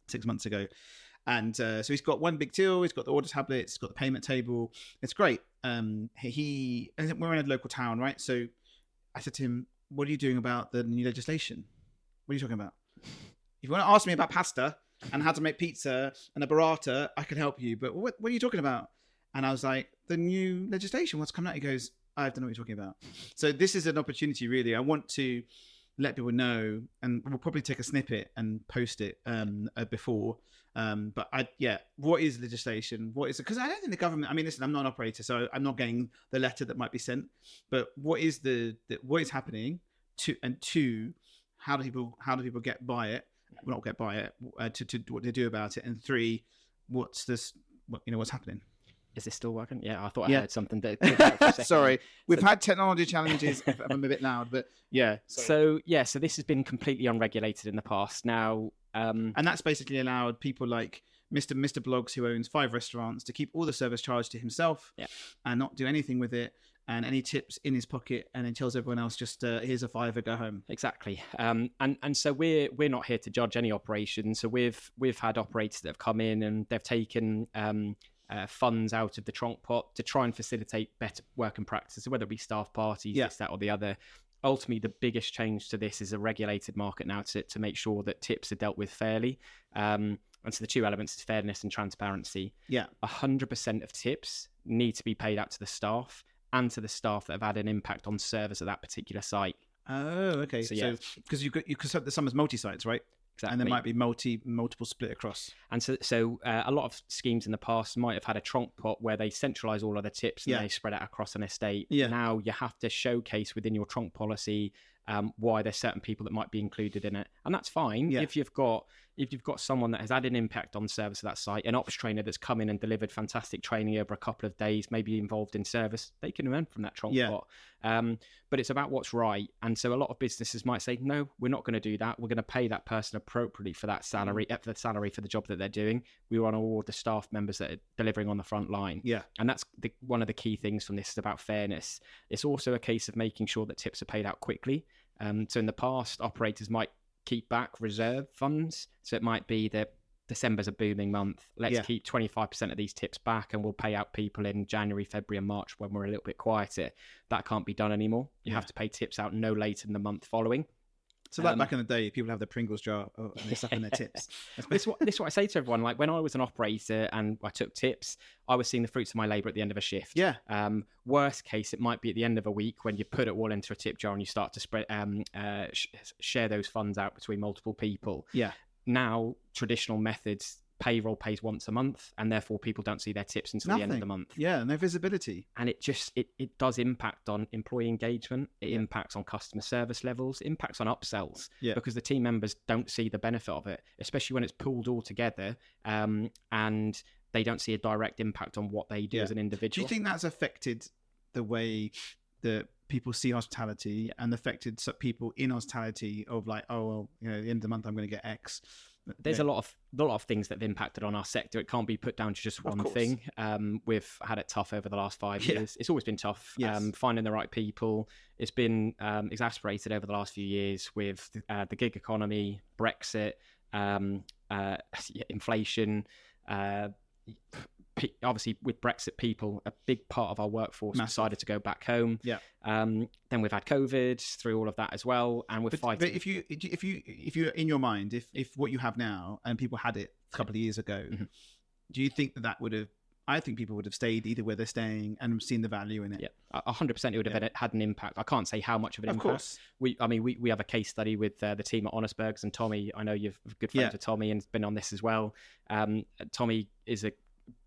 [SPEAKER 2] 6 months ago. And so he's got one big deal. He's got the order tablets. He's got the payment table. It's great. We're in a local town, right? So I said to him, what are you doing about the new legislation? What are you talking about? If you want to ask me about pasta and how to make pizza and a burrata, I can help you. But what are you talking about? And I was like, the new legislation, what's coming out? He goes, I don't know what you're talking about. So this is an opportunity, really. I want to let people know, and we'll probably take a snippet and post it before. What is legislation? What is it? Because I don't think the government. I mean, listen, I'm not an operator, so I'm not getting the letter that might be sent. But what is what is happening? Two, how do people get by it? Well, not get by it. To what they do about it. And three, what's happening?
[SPEAKER 3] Is this still working? Yeah, I thought I heard something.
[SPEAKER 2] Sorry, we've had technology challenges. I'm a bit loud, but yeah.
[SPEAKER 3] So this has been completely unregulated in the past. Now,
[SPEAKER 2] and that's basically allowed people like Mr. Blogs, who owns 5 restaurants, to keep all the service charge to himself and not do anything with it, and any tips in his pocket, and then tells everyone else just here's a £5, go home.
[SPEAKER 3] Exactly. And so we're not here to judge any operation. So we've had operators that have come in and they've taken funds out of the TRONC pot to try and facilitate better working practices, whether it be staff parties, this, that, or the other. Ultimately, the biggest change to this is a regulated market now to make sure that tips are dealt with fairly. And so the two elements is fairness and transparency.
[SPEAKER 2] Yeah.
[SPEAKER 3] 100% of tips need to be paid out to the staff and to the staff that have had an impact on service at that particular site.
[SPEAKER 2] Oh, okay. So because you could set the sum as multi-sites, right?
[SPEAKER 3] Exactly.
[SPEAKER 2] And there might be multiple split across.
[SPEAKER 3] And so a lot of schemes in the past might have had a TRONC pot where they centralise all of the tips and they spread it across an estate.
[SPEAKER 2] Yeah.
[SPEAKER 3] Now you have to showcase within your TRONC policy why there's certain people that might be included in it. And that's fine if you've got someone that has had an impact on service of that site, an ops trainer that's come in and delivered fantastic training over a couple of days, maybe involved in service, they can earn from that TRONC pot. But it's about what's right. And so a lot of businesses might say, no, we're not going to do that. We're going to pay that person appropriately for that salary, for the salary for the job that they're doing. We want to award the staff members that are delivering on the front line.
[SPEAKER 2] Yeah.
[SPEAKER 3] And that's one of the key things from this is about fairness. It's also a case of making sure that tips are paid out quickly. So in the past, operators might keep back reserve funds. So it might be that December's a booming month. Let's keep 25% of these tips back and we'll pay out people in January, February and March when we're a little bit quieter. That can't be done anymore. You have to pay tips out no later than the month following.
[SPEAKER 2] So like back in the day, people have the Pringles jar and they stuff in their tips.
[SPEAKER 3] This is what I say to everyone. Like when I was an operator and I took tips, I was seeing the fruits of my labour at the end of a shift.
[SPEAKER 2] Yeah.
[SPEAKER 3] Worst case, it might be at the end of a week when you put it all into a tip jar and you start to spread share those funds out between multiple people.
[SPEAKER 2] Yeah.
[SPEAKER 3] Now, traditional methods, payroll pays once a month and therefore people don't see their tips until the end of the month.
[SPEAKER 2] Yeah, no visibility.
[SPEAKER 3] And it does impact on employee engagement. It impacts on customer service levels, impacts on upsells because the team members don't see the benefit of it, especially when it's pooled all together and they don't see a direct impact on what they do as an individual.
[SPEAKER 2] Do you think that's affected the way that people see hospitality and affected people in hospitality of like, oh, well, at the end of the month, I'm going to get X?
[SPEAKER 3] There's a lot of things that have impacted on our sector. It can't be put down to just one thing. We've had it tough over the last 5 years. It's always been tough. Finding the right people. It's been exacerbated over the last few years with the gig economy, Brexit, inflation. Obviously, with Brexit, a big part of our workforce decided to go back home. Yeah. Then we've had COVID through all of that as well, and we're fighting.
[SPEAKER 2] But if you in your mind, if what you have now and people had it a couple of years ago, do you think that would have? I think people would have stayed either where they're staying and seen the value in it.
[SPEAKER 3] Yeah, 100%. It would have had an impact. I can't say how much of an impact. Of course. We have a case study with the team at Honestbergs and Tommy. I know you're good friends with Tommy and been on this as well. Tommy is a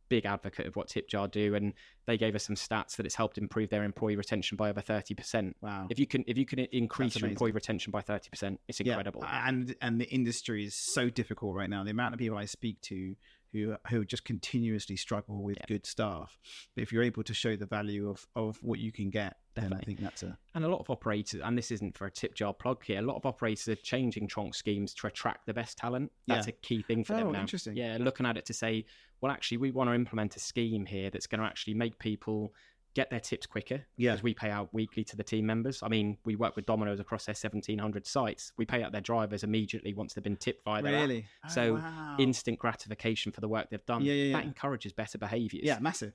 [SPEAKER 3] big advocate of what TipJar do, and they gave us some stats that it's helped improve their employee retention by over 30%.
[SPEAKER 2] Wow!
[SPEAKER 3] If you can increase your employee retention by 30%, it's incredible.
[SPEAKER 2] And the industry is so difficult right now. The amount of people I speak to who just continuously struggle with good staff. But if you're able to show the value of what you can get, then I think that's
[SPEAKER 3] And a lot of operators, and this isn't for a TipJar plug here, a lot of operators are changing TRONC schemes to attract the best talent. That's a key thing for them now.
[SPEAKER 2] Interesting.
[SPEAKER 3] Yeah, looking at it to say, well, actually, we want to implement a scheme here that's going to actually make people get their tips quicker,
[SPEAKER 2] Yeah.
[SPEAKER 3] because we pay out weekly to the team members. I mean, we work with Domino's across their 1,700 sites. We pay out their drivers immediately once they've been tipped via their app.
[SPEAKER 2] Really? Oh,
[SPEAKER 3] So
[SPEAKER 2] wow.
[SPEAKER 3] instant gratification for the work they've done. That encourages better behaviours.
[SPEAKER 2] Yeah, massive.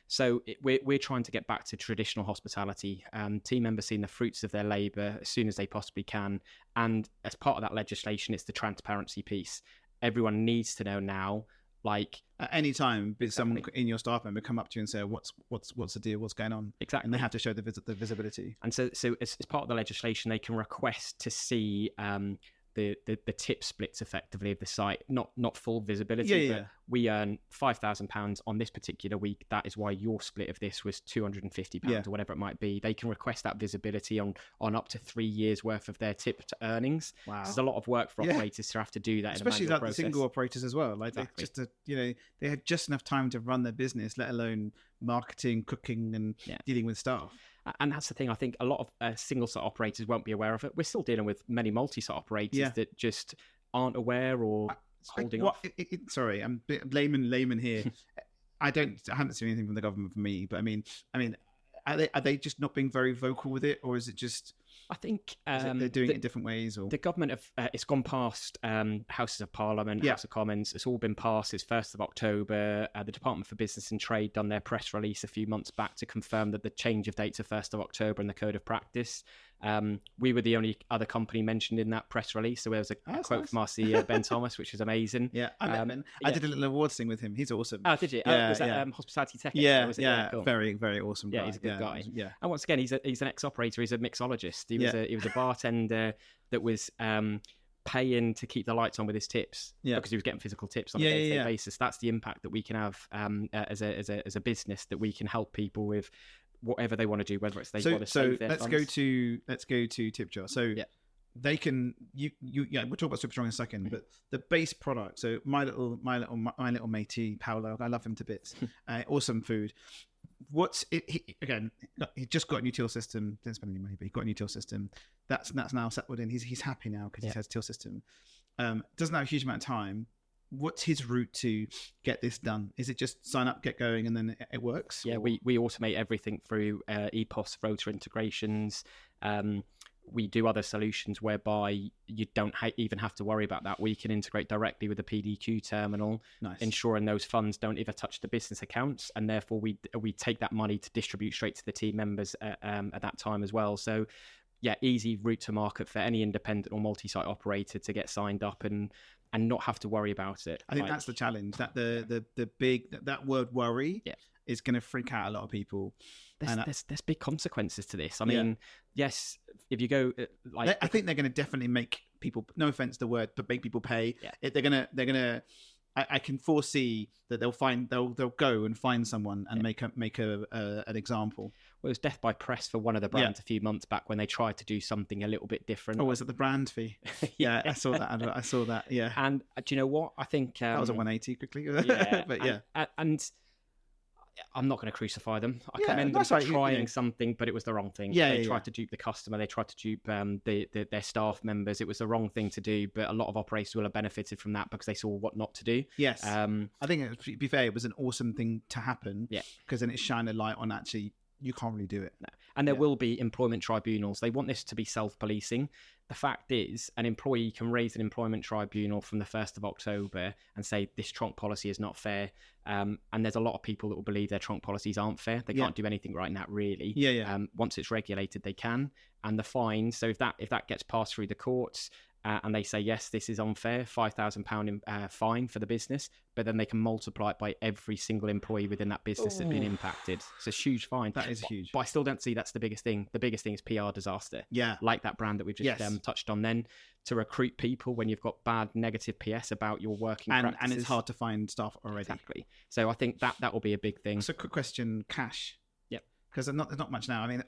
[SPEAKER 3] So we're trying to get back to traditional hospitality. Team members seeing the fruits of their labour as soon as they possibly can. And as part of that legislation, it's the transparency piece. Everyone needs to know now, like,
[SPEAKER 2] at any time, someone in your staff member come up to you and say, what's the deal, what's going on?
[SPEAKER 3] Exactly.
[SPEAKER 2] And they have to show the visibility.
[SPEAKER 3] And so as part of the legislation, they can request to see the tip splits effectively of the site, not full visibility, but we earn £5,000 on this particular week. That is why your split of this was £250 or whatever it might be. They can request that visibility on up to 3 years worth of their tipped earnings. Wow. There's a lot of work for operators to have to do that,
[SPEAKER 2] especially
[SPEAKER 3] in a
[SPEAKER 2] like the single operators as well. Like they have just enough time to run their business, let alone marketing, cooking, and dealing with staff.
[SPEAKER 3] And that's the thing. I think a lot of single site operators won't be aware of it. We're still dealing with many multi-site operators that just aren't aware or holding off.
[SPEAKER 2] Sorry, I'm layman here. I haven't seen anything from the government for me, but I mean, are they just not being very vocal with it, or is it just?
[SPEAKER 3] I think
[SPEAKER 2] they're doing it in different ways. Or
[SPEAKER 3] the government have it's gone past Houses of Parliament, House of Commons. It's all been passed. It's 1st of October. The Department for Business and Trade done their press release a few months back to confirm that the change of date to 1st of October in the Code of Practice. We were the only other company mentioned in that press release. So there was a quote from our CEO, Ben Thomas, which was amazing.
[SPEAKER 2] Yeah, I met Ben. I did a little awards thing with him. He's awesome.
[SPEAKER 3] Oh, did you? Was that Hospitality Tech?
[SPEAKER 2] Cool. Very, very awesome guy.
[SPEAKER 3] Yeah, he's a good guy.
[SPEAKER 2] Yeah.
[SPEAKER 3] And once again, he's an ex-operator. He's a mixologist. He was a bartender that was paying to keep the lights on with his tips because he was getting physical tips on a day-to-day basis. That's the impact that we can have as a business, that we can help people with whatever they want to do, whether it's they want to save their funds.
[SPEAKER 2] Let's go to TipJar. So they can we'll talk about Super TRONC in a second, but the base product. So my little matey Paolo, I love him to bits. Awesome food. What's it? He just got a new till system. Didn't spend any money, but he got a new till system. That's now settled in. He's happy now because he has a till system. Doesn't have a huge amount of time. What's his route to get this done? Is it just sign up, get going, and then it works?
[SPEAKER 3] Yeah, we automate everything through EPOS rotor integrations. We do other solutions whereby you don't even have to worry about that. We can integrate directly with the PDQ terminal, ensuring those funds don't ever touch the business accounts, and therefore we take that money to distribute straight to the team members at that time as well. So, easy route to market for any independent or multi-site operator to get signed up and not have to worry about it.
[SPEAKER 2] I think that's the challenge. That the big that word worry is going to freak out a lot of people.
[SPEAKER 3] There's big consequences to this. I mean, yes, if you go
[SPEAKER 2] I think they're going to definitely make people. No offense to the word, but make people pay. Yeah. They're gonna. I can foresee that they'll go and find someone and make an example.
[SPEAKER 3] Well, it was death by press for one of the brands a few months back when they tried to do something a little bit different.
[SPEAKER 2] Oh, was it the brand fee? I saw that. I saw that. Yeah.
[SPEAKER 3] And do you know what? I think
[SPEAKER 2] that was a 180 quickly. But
[SPEAKER 3] and I'm not going to crucify them. I commend them for trying something, but it was the wrong thing. They tried to dupe the customer. They tried to dupe their staff members. It was the wrong thing to do, but a lot of operators will have benefited from that because they saw what not to do.
[SPEAKER 2] Yes. I think, to be fair, it was an awesome thing to happen. Yeah. Because then it shined a light on actually, you can't really do it.
[SPEAKER 3] No. And there will be employment tribunals. They want this to be self-policing. The fact is, an employee can raise an employment tribunal from the 1st of October and say this TRONC policy is not fair. And there's a lot of people that will believe their TRONC policies aren't fair. They can't do anything right now, really. Once it's regulated, they can. And the fine, so if that gets passed through the courts, and they say, yes, this is unfair, £5,000 fine for the business, but then they can multiply it by every single employee within that business that's been impacted. It's a huge fine.
[SPEAKER 2] That is huge.
[SPEAKER 3] But I still don't see that's the biggest thing. The biggest thing is PR disaster. Yeah. Like that brand that we just touched on then, to recruit people when you've got bad negative PS about your working practices.
[SPEAKER 2] And it's hard to find staff already.
[SPEAKER 3] Exactly. So I think that will be a big thing.
[SPEAKER 2] So quick question, cash.
[SPEAKER 3] Yep.
[SPEAKER 2] Because there's not much now. I mean,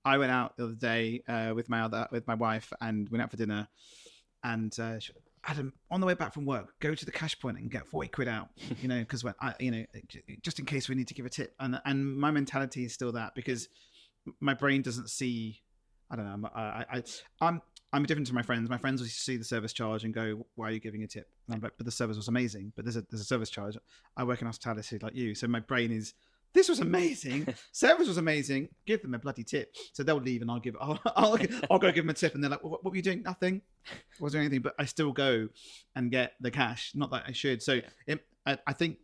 [SPEAKER 2] I went out the other day with my wife and went out for dinner, and Adam, on the way back from work, go to the cash point and get 40 quid out, because when just in case we need to give a tip, and my mentality is still that, because my brain doesn't see. I don't know. I'm different to my friends. My friends will see the service charge and go, "Why are you giving a tip?" And I'm like, "But the service was amazing. But there's a service charge. I work in hospitality like you, so my brain is This was amazing. Service was amazing. Give them a bloody tip. So they'll leave, and I'll go give them a tip, and they're like, "What were you doing? Nothing. Wasn't doing anything." But I still go and get the cash. Not that I should. So I think,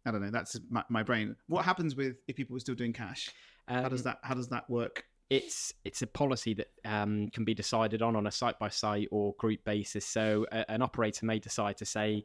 [SPEAKER 2] I don't know. That's my brain. What happens if people are still doing cash? How does that work?
[SPEAKER 3] It's a policy that can be decided on a site by site or group basis. So an operator may decide to say,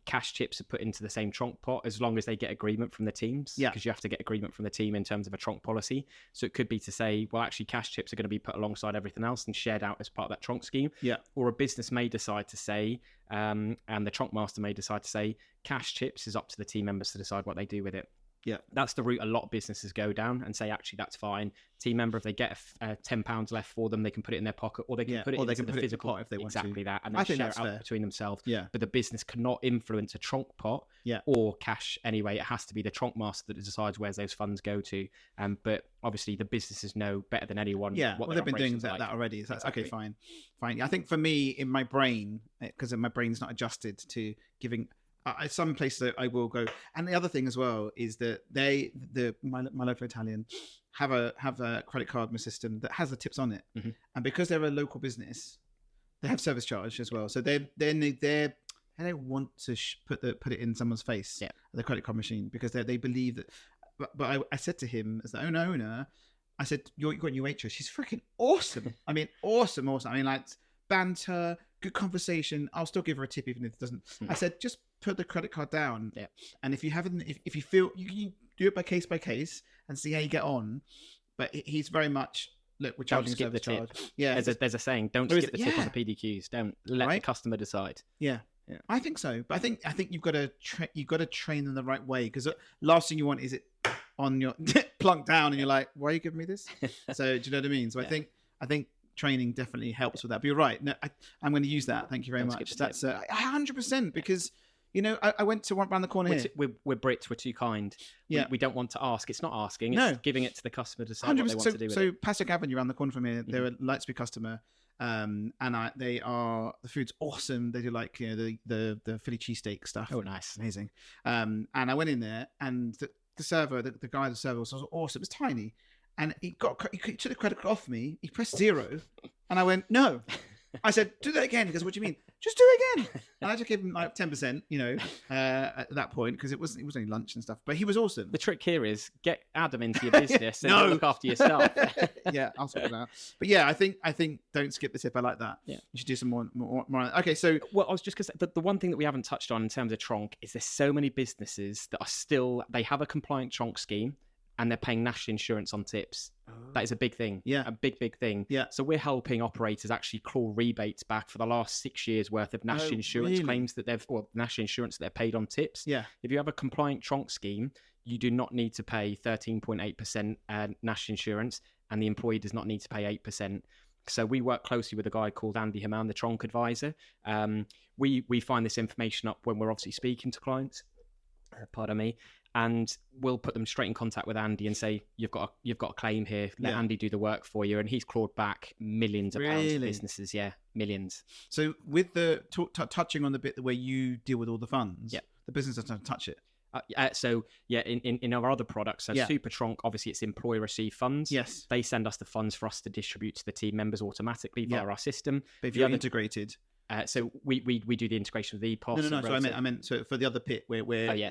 [SPEAKER 3] cash chips are put into the same TRONC pot as long as they get agreement from the teams.
[SPEAKER 2] Yeah.
[SPEAKER 3] Because you have to get agreement from the team in terms of a TRONC policy. So it could be to say, well, actually, cash chips are going to be put alongside everything else and shared out as part of that TRONC scheme.
[SPEAKER 2] Yeah.
[SPEAKER 3] Or a business may decide to say, and the TRONC master may decide to say, cash chips is up to the team members to decide what they do with it.
[SPEAKER 2] Yeah,
[SPEAKER 3] that's the route a lot of businesses go down and say, actually, that's fine. Team member, if they get £10 left for them, they can put it in their pocket, or they can put it into the physical pot
[SPEAKER 2] if they want to.
[SPEAKER 3] Exactly that, and then share it out between themselves.
[SPEAKER 2] Yeah.
[SPEAKER 3] But the business cannot influence a TRONC pot or cash anyway. It has to be the TRONC master that decides where those funds go to. But obviously, the businesses know better than anyone.
[SPEAKER 2] Yeah,
[SPEAKER 3] what
[SPEAKER 2] they've been doing
[SPEAKER 3] like.
[SPEAKER 2] that already. So that's
[SPEAKER 3] Exactly.
[SPEAKER 2] Okay, fine. I think for me, in my brain, because my brain's not adjusted to giving. Some places I will go, and the other thing as well is that my local Italian have a credit card system that has the tips on it, and because they're a local business, they have service charge as well. So they don't want to put it in someone's face, the credit card machine, because they believe that. But I said to him as the owner, I said, "You got a new waitress. She's freaking awesome. I mean, awesome. I mean, like banter, good conversation. I'll still give her a tip even if it doesn't." I said, just put the credit card down, and if you haven't, if you feel you can do it by case and see how you get on. But he's very much, look, we're charging
[SPEAKER 3] skip the
[SPEAKER 2] charge.
[SPEAKER 3] tip.
[SPEAKER 2] Yeah,
[SPEAKER 3] there's a saying, don't skip the tip on the PDQs. Don't let the customer decide.
[SPEAKER 2] Yeah. I think so, but I think you've got to train them the right way, because last thing you want is it on your plunked down and you're like, why are you giving me this? So do you know what I mean? So I think training definitely helps with that. But you're right. No, I'm going to use that. Thank you very much. That's 100%, because I went to one around the corner here.
[SPEAKER 3] We're Brits. We're too kind. We don't want to ask. It's not asking. It's giving it to the customer to decide 100%. What they want to do with it. So
[SPEAKER 2] Passock Avenue around the corner from here, they're a Lightspeed customer. And the food's awesome. They do like the Philly cheesesteak stuff.
[SPEAKER 3] Oh, nice,
[SPEAKER 2] amazing. And I went in there, and the server, the guy at the server was awesome. It was tiny, and he took the credit card off me. He pressed 0, and I went no. I said, do that again. He goes, what do you mean? Just do it again. And I just gave him like 10%, at that point, because it was only lunch and stuff. But he was awesome.
[SPEAKER 3] The trick here is get Adam into your business and look after yourself.
[SPEAKER 2] Yeah, I'll sort it out. But yeah, I think don't skip the tip. I like that. Yeah, you should do some more. Okay, so
[SPEAKER 3] I was just gonna say the one thing that we haven't touched on in terms of TRONC is there's so many businesses that are still, they have a compliant TRONC scheme and they're paying national insurance on tips. That is a big thing.
[SPEAKER 2] Yeah.
[SPEAKER 3] A big thing.
[SPEAKER 2] Yeah.
[SPEAKER 3] So we're helping operators actually claw rebates back for the last 6 years worth of national insurance claims that national insurance that they're paid on tips.
[SPEAKER 2] Yeah.
[SPEAKER 3] If you have a compliant TRONC scheme, you do not need to pay 13.8% national insurance, and the employee does not need to pay 8%. So we work closely with a guy called Andy Haman, the TRONC advisor. We find this information up when we're obviously speaking to clients. Pardon me. And we'll put them straight in contact with Andy and say, you've got a claim here. Let Andy do the work for you. And he's clawed back millions of pounds for businesses. Yeah, millions.
[SPEAKER 2] So with the touching on the bit where you deal with all the funds, the business doesn't have to touch it.
[SPEAKER 3] In our other products, Super TRONC, obviously it's employer received funds.
[SPEAKER 2] Yes.
[SPEAKER 3] They send us the funds for us to distribute to the team members automatically via our system.
[SPEAKER 2] But if you're integrated...
[SPEAKER 3] So we do the integration of the EPOS.
[SPEAKER 2] No. So I meant so for the other pit where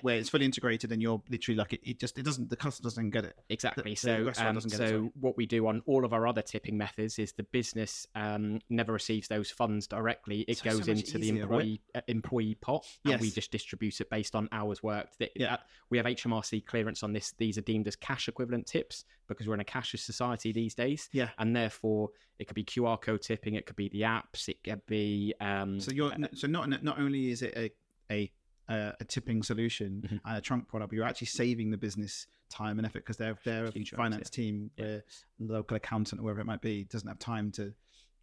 [SPEAKER 2] it's fully integrated and you're literally like it doesn't, the customer doesn't get it.
[SPEAKER 3] Exactly.
[SPEAKER 2] So
[SPEAKER 3] what we do on all of our other tipping methods is the business never receives those funds directly. It goes into the employee pot, and we just distribute it based on hours worked. We have HMRC clearance on this. These are deemed as cash equivalent tips because we're in a cashless society these days.
[SPEAKER 2] Yeah.
[SPEAKER 3] And therefore it could be QR code tipping, it could be the apps, it could be
[SPEAKER 2] so not only is it a tipping solution, a TRONC product, but you're actually saving the business time and effort, because they're a finance team where the local accountant or whoever it might be doesn't have time to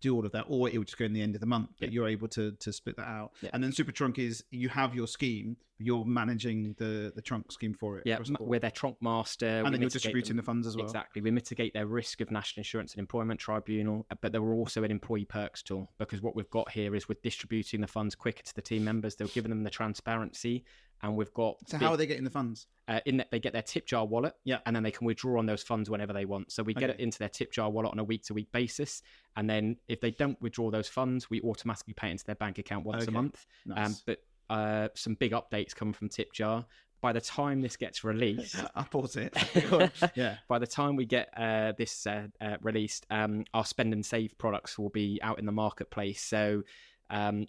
[SPEAKER 2] do all of that, or it would just go in the end of the month. But you're able to split that out. And then Super TRONC is you have your scheme, but you're managing the TRONC scheme for it.
[SPEAKER 3] Yeah, we're their TRONC master,
[SPEAKER 2] and then you're distributing the funds as well.
[SPEAKER 3] Exactly, we mitigate their risk of National Insurance and Employment Tribunal, but there were also an employee perks tool, because what we've got here is we're distributing the funds quicker to the team members. They're giving them the transparency, and we've got.
[SPEAKER 2] So how are they getting the funds?
[SPEAKER 3] In that they get their tip jar wallet,
[SPEAKER 2] Yeah.
[SPEAKER 3] and then they can withdraw on those funds whenever they want. So we get it into their tip jar wallet on a week-to-week basis, and then if they don't withdraw those funds, we automatically pay it into their bank account once a month.
[SPEAKER 2] Nice.
[SPEAKER 3] But some big updates coming from tip jar. By the time this gets released,
[SPEAKER 2] I bought it. Yeah.
[SPEAKER 3] By the time we get this released, our spend and save products will be out in the marketplace. So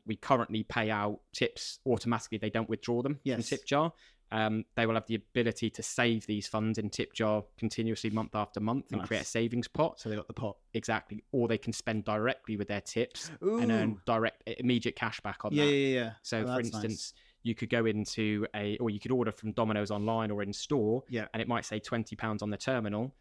[SPEAKER 3] we currently pay out tips automatically; they don't withdraw them from tip jar. They will have the ability to save these funds in tip jar continuously month after month and create a savings pot.
[SPEAKER 2] So they got the pot.
[SPEAKER 3] Exactly. Or they can spend directly with their tips and earn immediate cash back on that.
[SPEAKER 2] Yeah.
[SPEAKER 3] So for instance, you could go into or you could order from Domino's online or in store, and it might say £20 on the terminal.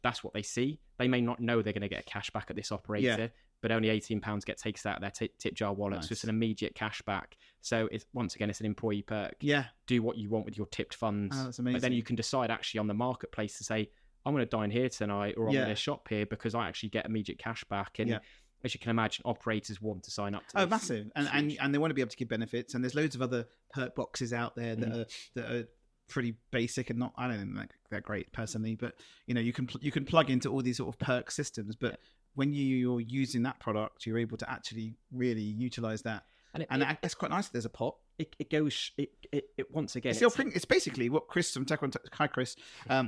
[SPEAKER 3] That's what they see. They may not know they're going to get a cash back at this operator, but only £18 gets taken out of their tip jar wallet. So it's an immediate cash back. So it's an employee perk.
[SPEAKER 2] Yeah.
[SPEAKER 3] Do what you want with your tipped funds.
[SPEAKER 2] Oh, that's amazing.
[SPEAKER 3] But then you can decide actually on the marketplace to say, I'm going to dine here tonight, or I'm going to shop here because I actually get immediate cash back. And as you can imagine, operators want to sign up to this.
[SPEAKER 2] Massive. And they want to be able to give benefits. And there's loads of other perk boxes out there that are pretty basic and not, I don't think they're great personally, but you can plug into all these sort of perk systems, but when you're using that product, you're able to actually really utilize that. And that's quite nice. There's a pot.
[SPEAKER 3] It goes. It once again.
[SPEAKER 2] It's basically what Chris from Tech One. Hi, Chris.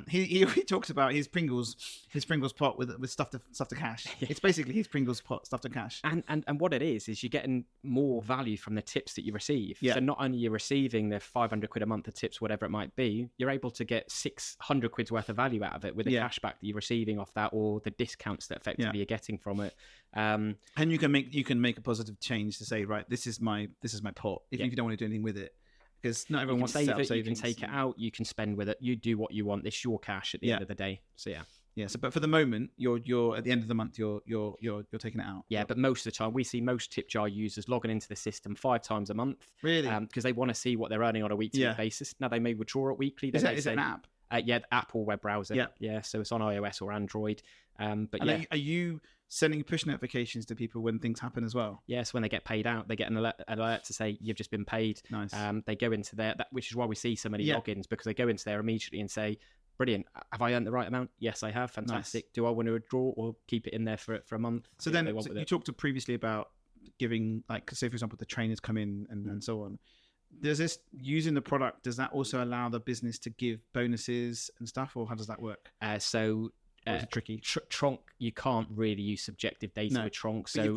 [SPEAKER 2] He talks about his Pringles pot with stuff to cash. It's basically his Pringles pot stuff to cash.
[SPEAKER 3] And what it is you're getting more value from the tips that you receive.
[SPEAKER 2] Yeah.
[SPEAKER 3] So not only you're receiving the £500 a month of tips, whatever it might be, you're able to get £600 worth of value out of it with the cash back that you're receiving off that, or the discounts that effectively you're getting from it.
[SPEAKER 2] And you can make a positive change to say, right, this is my pot. If you don't want to do anything with it, because not everyone wants to set up savings.
[SPEAKER 3] You can take it out, you can spend with it, you do what you want. It's your cash at the end of the day. So
[SPEAKER 2] So, but for the moment, you're at the end of the month, you're taking it out.
[SPEAKER 3] Yeah, but most of the time, we see most tip jar users logging into the system 5 times a month.
[SPEAKER 2] Really?
[SPEAKER 3] Because they want to see what they're earning on a week-to-week basis. Now they may withdraw it weekly.
[SPEAKER 2] Is it an app?
[SPEAKER 3] The app or web browser. Yeah. So it's on iOS or Android.
[SPEAKER 2] Are you sending push notifications to people when things happen as well?
[SPEAKER 3] Yes, when they get paid out, they get an alert to say you've just been paid.
[SPEAKER 2] Nice.
[SPEAKER 3] They go into which is why we see so many logins, because they go into there immediately and say, brilliant, have I earned the right amount? Yes, I have. Fantastic. Nice. Do I want to withdraw or keep it in there for a month?
[SPEAKER 2] So then you talked previously about giving, like, say for example, the trainers come in and so on. Does this, using the product, does that also allow the business to give bonuses and stuff, or how does that work?
[SPEAKER 3] Is it
[SPEAKER 2] tricky?
[SPEAKER 3] TRONC, you can't really use subjective data with TRONC. So
[SPEAKER 2] they've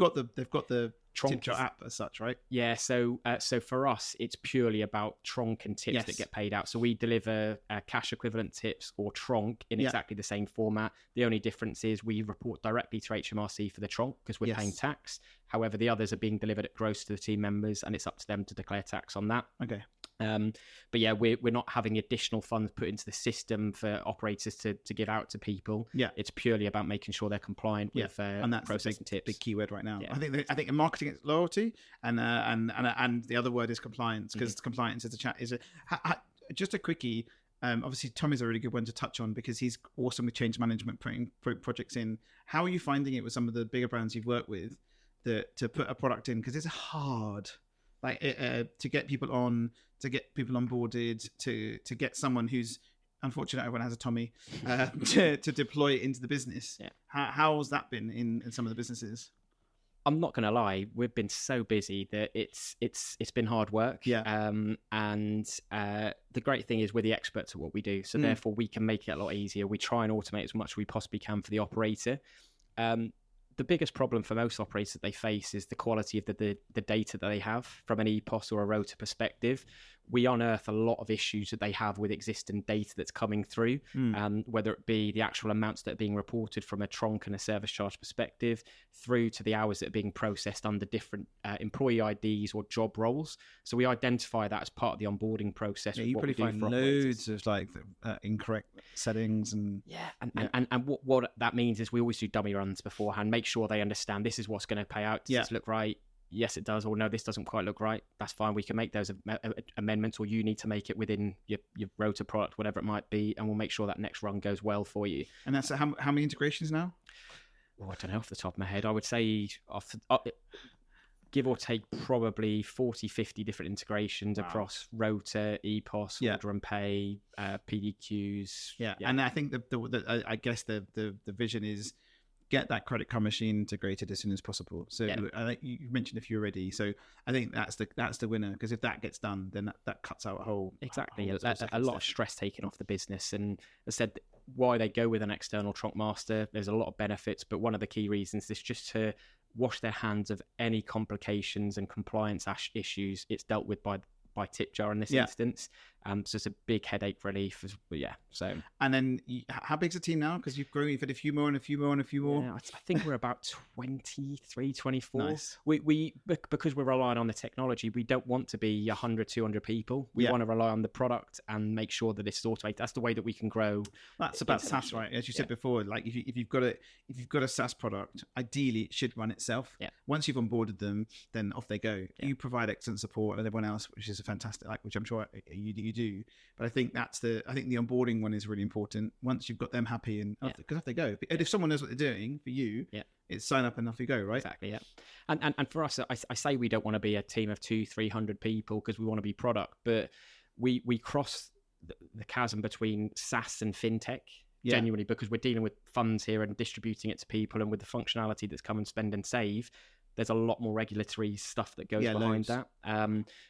[SPEAKER 2] got the TRONC app as such, right?
[SPEAKER 3] Yeah. So for us, it's purely about TRONC and tips that get paid out. So we deliver cash equivalent tips or TRONC in exactly the same format. The only difference is we report directly to HMRC for the TRONC because we're paying tax. However, the others are being delivered at gross to the team members, and it's up to them to declare tax on that.
[SPEAKER 2] Okay.
[SPEAKER 3] But yeah, we're not having additional funds put into the system for operators to give out to people.
[SPEAKER 2] Yeah,
[SPEAKER 3] it's purely about making sure they're compliant with
[SPEAKER 2] and that's
[SPEAKER 3] processing tips.
[SPEAKER 2] Big keyword right now. Yeah. I think in marketing it's loyalty, and the other word is compliance, because compliance is just a quickie. Obviously, Tommy's a really good one to touch on because he's awesome with change management, putting projects in. How are you finding it with some of the bigger brands you've worked with to put a product in? Because it's hard. Like to get people on, to get people onboarded, to get someone who's, unfortunately everyone has a Tommy, to deploy it into the business. Yeah. How's that been in some of the businesses?
[SPEAKER 3] I'm not going to lie, we've been so busy that it's been hard work.
[SPEAKER 2] Yeah.
[SPEAKER 3] And the great thing is we're the experts at what we do, so therefore we can make it a lot easier. We try and automate as much as we possibly can for the operator. The biggest problem for most operators that they face is the quality of the data that they have from an EPOS or a rota perspective. We unearth a lot of issues that they have with existing data that's coming through, whether it be the actual amounts that are being reported from a TRONC and a service charge perspective, through to the hours that are being processed under different employee IDs or job roles. So we identify that as part of the onboarding process.
[SPEAKER 2] Yeah, you probably find loads of incorrect settings and
[SPEAKER 3] what that means is we always do dummy runs beforehand, make sure they understand this is what's going to pay out. Does this look right? Yes, it does. Or no, this doesn't quite look right. That's fine. We can make those amendments, or you need to make it within your rota product, whatever it might be, and we'll make sure that next run goes well for you.
[SPEAKER 2] And that's how many integrations now?
[SPEAKER 3] Well, I don't know off the top of my head. I would say give or take probably 40, 50 different integrations across Rota, EPOS, Order and Pay, PDQs.
[SPEAKER 2] Yeah. And I think I guess the vision is get that credit card machine integrated as soon as possible. So I think you mentioned a few already. So I think that's the winner, because if that gets done, then that cuts out a whole
[SPEAKER 3] a lot of stress taken off the business. And as I said, why they go with an external TRONC master, there's a lot of benefits, but one of the key reasons is just to wash their hands of any complications and compliance issues. It's dealt with by Tipjar in this instance. So it's a big headache relief. So. And then
[SPEAKER 2] how big's the team now? Because you've grown, you've had a few more and a few more and a few more.
[SPEAKER 3] Yeah, I think we're about 23, 24.
[SPEAKER 2] Nice.
[SPEAKER 3] We because we're relying on the technology, we don't want to be 100, 200 people. We want to rely on the product and make sure that it's automated. That's the way that we can grow.
[SPEAKER 2] That's about SaaS, right? As you said before, like if you've got a SaaS product, ideally it should run itself.
[SPEAKER 3] Yeah.
[SPEAKER 2] Once you've onboarded them, then off they go. You provide excellent support and everyone else, which is a fantastic, which I'm sure you do. But I think the onboarding one is really important. Once you've got them happy, and because off they go. And if someone knows what they're doing for you, it's sign up and off you go, right?
[SPEAKER 3] Exactly. Yeah. And for us, I say we don't want to be a team of 200-300 people because we want to be product, but we cross the chasm between SaaS and fintech. Genuinely, because we're dealing with funds here and distributing it to people, and with the functionality that's come and spend and save, there's a lot more regulatory stuff that goes behind that.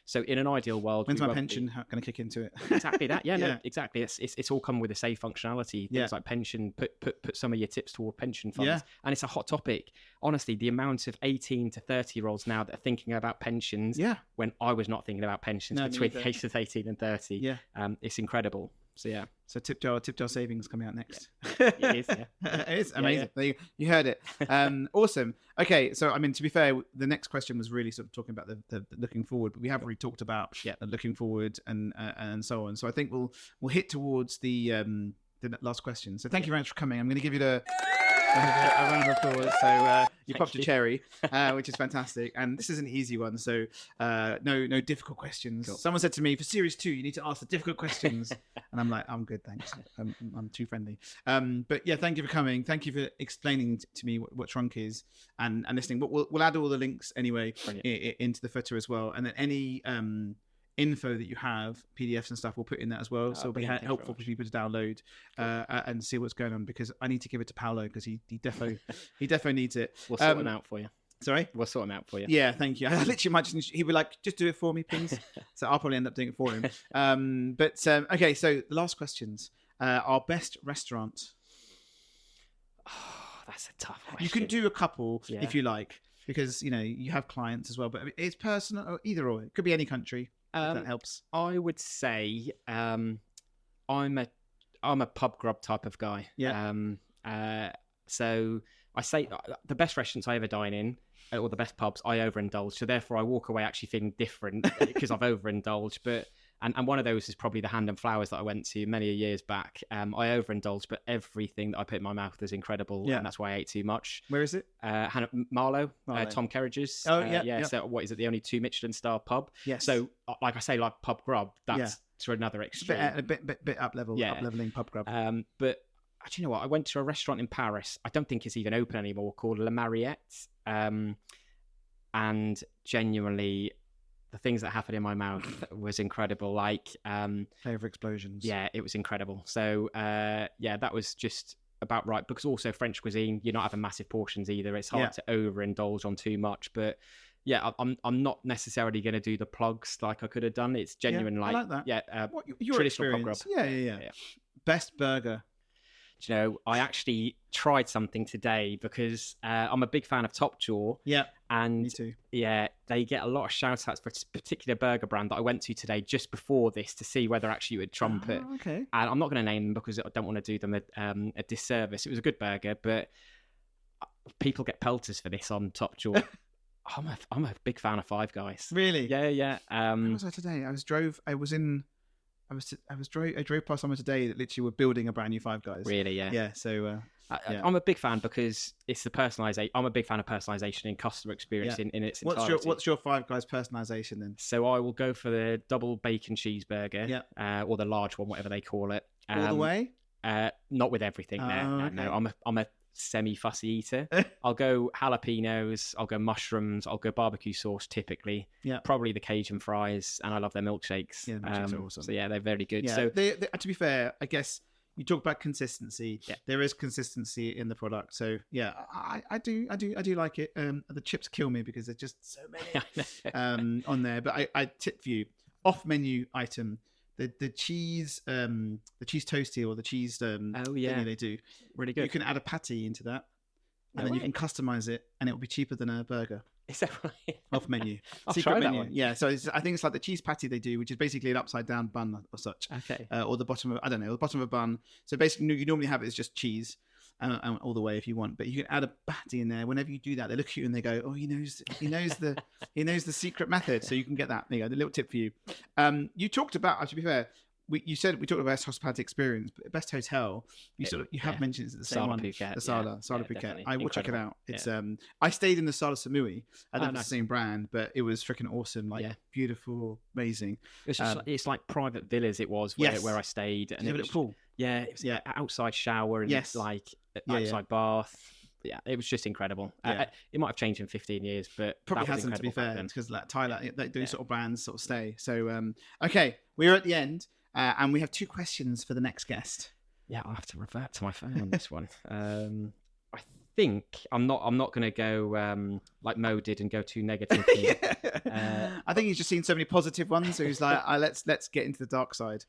[SPEAKER 3] So in an ideal world,
[SPEAKER 2] when's my pension going to kick into it?
[SPEAKER 3] Exactly that. Yeah, no, exactly. It's all come with a save functionality. Things like pension, put some of your tips toward pension funds, and it's a hot topic. Honestly, the amount of 18 to 30-year-olds now that are thinking about pensions, when I was not thinking about pensions between the ages of 18 and 30, it's incredible. So
[SPEAKER 2] Tipjar savings coming out next.
[SPEAKER 3] It is,
[SPEAKER 2] it is amazing. You heard it. Awesome. Okay, so I mean, to be fair, the next question was really sort of talking about the looking forward, but we have already talked about the looking forward and so on. So I think we'll hit towards the last question. So thank you very much for coming. I'm going to give you a round of applause. So you popped a cherry, which is fantastic. And this is an easy one, so no difficult questions. Cool. Someone said to me, for series 2, you need to ask the difficult questions, and I'm like, I'm good, thanks. I'm too friendly. But yeah, thank you for coming. Thank you for explaining to me what TRONC is and listening. But we'll add all the links anyway into the footer as well, and then any info that you have, PDFs and stuff, we'll put in that as well. So it'll be helpful for people to download and see what's going on, because I need to give it to Paolo, because he defo needs it.
[SPEAKER 3] We'll sort them out for you.
[SPEAKER 2] Sorry?
[SPEAKER 3] We'll sort them out for you.
[SPEAKER 2] Yeah, thank you. I literally might he'd be like, just do it for me, please. So I'll probably end up doing it for him. Okay, so the last questions. Our best restaurant.
[SPEAKER 3] Oh, that's a tough question.
[SPEAKER 2] You can do a couple if you like, because you have clients as well, but it's personal, or either or. It could be any country. That helps.
[SPEAKER 3] I would say I'm a pub grub type of guy.
[SPEAKER 2] Yeah.
[SPEAKER 3] So I say the best restaurants I ever dine in, or the best pubs, I overindulge. So therefore, I walk away actually feeling different because I've overindulged. But and one of those is probably the Hand and Flowers that I went to many years back. I overindulged, but everything that I put in my mouth was incredible, and that's why I ate too much.
[SPEAKER 2] Where is it?
[SPEAKER 3] Marlow. Tom Kerridge's.
[SPEAKER 2] Oh yeah.
[SPEAKER 3] So what is it? The only 2 Michelin star pub.
[SPEAKER 2] Yes.
[SPEAKER 3] So like I say, like pub grub, that's to another extreme.
[SPEAKER 2] A bit up level, up leveling pub grub.
[SPEAKER 3] But do you know what? I went to a restaurant in Paris. I don't think it's even open anymore, called La Mariette. And genuinely, the things that happened in my mouth was incredible. Like
[SPEAKER 2] flavor explosions.
[SPEAKER 3] Yeah, it was incredible. So that was just about right, because also French cuisine, you're not having massive portions either. It's hard to overindulge on too much, but I'm not necessarily going to do the plugs like I could have done. It's genuine,
[SPEAKER 2] I like that. Your
[SPEAKER 3] traditional pub grub.
[SPEAKER 2] Yeah. Best burger.
[SPEAKER 3] Do you know, I actually tried something today because I'm a big fan of Top Jaw.
[SPEAKER 2] Yeah,
[SPEAKER 3] and
[SPEAKER 2] me too.
[SPEAKER 3] Yeah, they get a lot of shout outs for a particular burger brand that I went to today just before this to see whether actually it would trump it.
[SPEAKER 2] Okay.
[SPEAKER 3] And I'm not going to name them because I don't want to do them a disservice. It was a good burger, but people get pelters for this on Top Jaw. I'm a big fan of Five Guys.
[SPEAKER 2] Really?
[SPEAKER 3] Yeah.
[SPEAKER 2] Where was I today? I drove past someone today that literally were building a brand new Five Guys.
[SPEAKER 3] Really? Yeah.
[SPEAKER 2] Yeah. So
[SPEAKER 3] I'm a big fan because it's the personalization. I'm a big fan of personalization in customer experience in its entirety.
[SPEAKER 2] What's your Five Guys personalization then?
[SPEAKER 3] So I will go for the double bacon cheeseburger, or the large one, whatever they call it.
[SPEAKER 2] All the way?
[SPEAKER 3] Not with everything. No. I'm a semi-fussy eater. I'll go jalapenos, I'll go mushrooms, I'll go barbecue sauce typically.
[SPEAKER 2] Yeah.
[SPEAKER 3] Probably the Cajun fries, and I love their milkshakes.
[SPEAKER 2] Yeah, the milkshakes are awesome.
[SPEAKER 3] So yeah, they're very good.
[SPEAKER 2] Yeah,
[SPEAKER 3] So
[SPEAKER 2] to be fair, I guess you talk about consistency.
[SPEAKER 3] Yeah.
[SPEAKER 2] There is consistency in the product. So yeah, I do like it. The chips kill me because there's just so many on there. But I tip for you, off menu item. The cheese toasty or the cheese thingy they do
[SPEAKER 3] really good.
[SPEAKER 2] You can add a patty into that, and
[SPEAKER 3] No
[SPEAKER 2] then
[SPEAKER 3] way.
[SPEAKER 2] you can customize it, and it will be cheaper than a burger.
[SPEAKER 3] Is that right?
[SPEAKER 2] Off menu.
[SPEAKER 3] I'll
[SPEAKER 2] Secret
[SPEAKER 3] try that
[SPEAKER 2] menu.
[SPEAKER 3] one.
[SPEAKER 2] Yeah, so I think it's like the cheese patty they do, which is basically an upside down bun or such.
[SPEAKER 3] Okay.
[SPEAKER 2] Or the bottom of the bottom of a bun. So basically, you normally have it as just cheese, all the way if you want. But you can add a patty in there. Whenever you do that, they look at you and they go, "Oh, he knows the secret method." So you can get that. There you go. The little tip for you. You talked about. To be fair, we talked about best hospitality experience, but best hotel. You have mentioned it's the same
[SPEAKER 3] Sala
[SPEAKER 2] one,
[SPEAKER 3] Phuket,
[SPEAKER 2] the Sala
[SPEAKER 3] yeah,
[SPEAKER 2] Phuket.
[SPEAKER 3] definitely.
[SPEAKER 2] I will check it
[SPEAKER 3] Incredible.
[SPEAKER 2] out. It's I stayed in the Sala Samui. I don't know if
[SPEAKER 3] nice.
[SPEAKER 2] it's the same brand, but it was freaking awesome. Beautiful, amazing.
[SPEAKER 3] It's just it's like private villas. It was where I stayed, and
[SPEAKER 2] Did you have a little pool?
[SPEAKER 3] Yeah, it was outside shower and outside bath. Yeah, it was just incredible.
[SPEAKER 2] Yeah.
[SPEAKER 3] It might have changed in 15 years, but
[SPEAKER 2] Probably
[SPEAKER 3] that was
[SPEAKER 2] hasn't, to be
[SPEAKER 3] incredible
[SPEAKER 2] fair,
[SPEAKER 3] back then.
[SPEAKER 2] because Thailand, those sort of brands sort of stay. So, okay, we're at the end, and we have 2 questions for the next guest.
[SPEAKER 3] Yeah, I'll have to revert to my phone on this one. I think I'm not going to go like Mo did and go too negative.
[SPEAKER 2] I think he's just seen so many positive ones, so he's like, let's get into the dark side.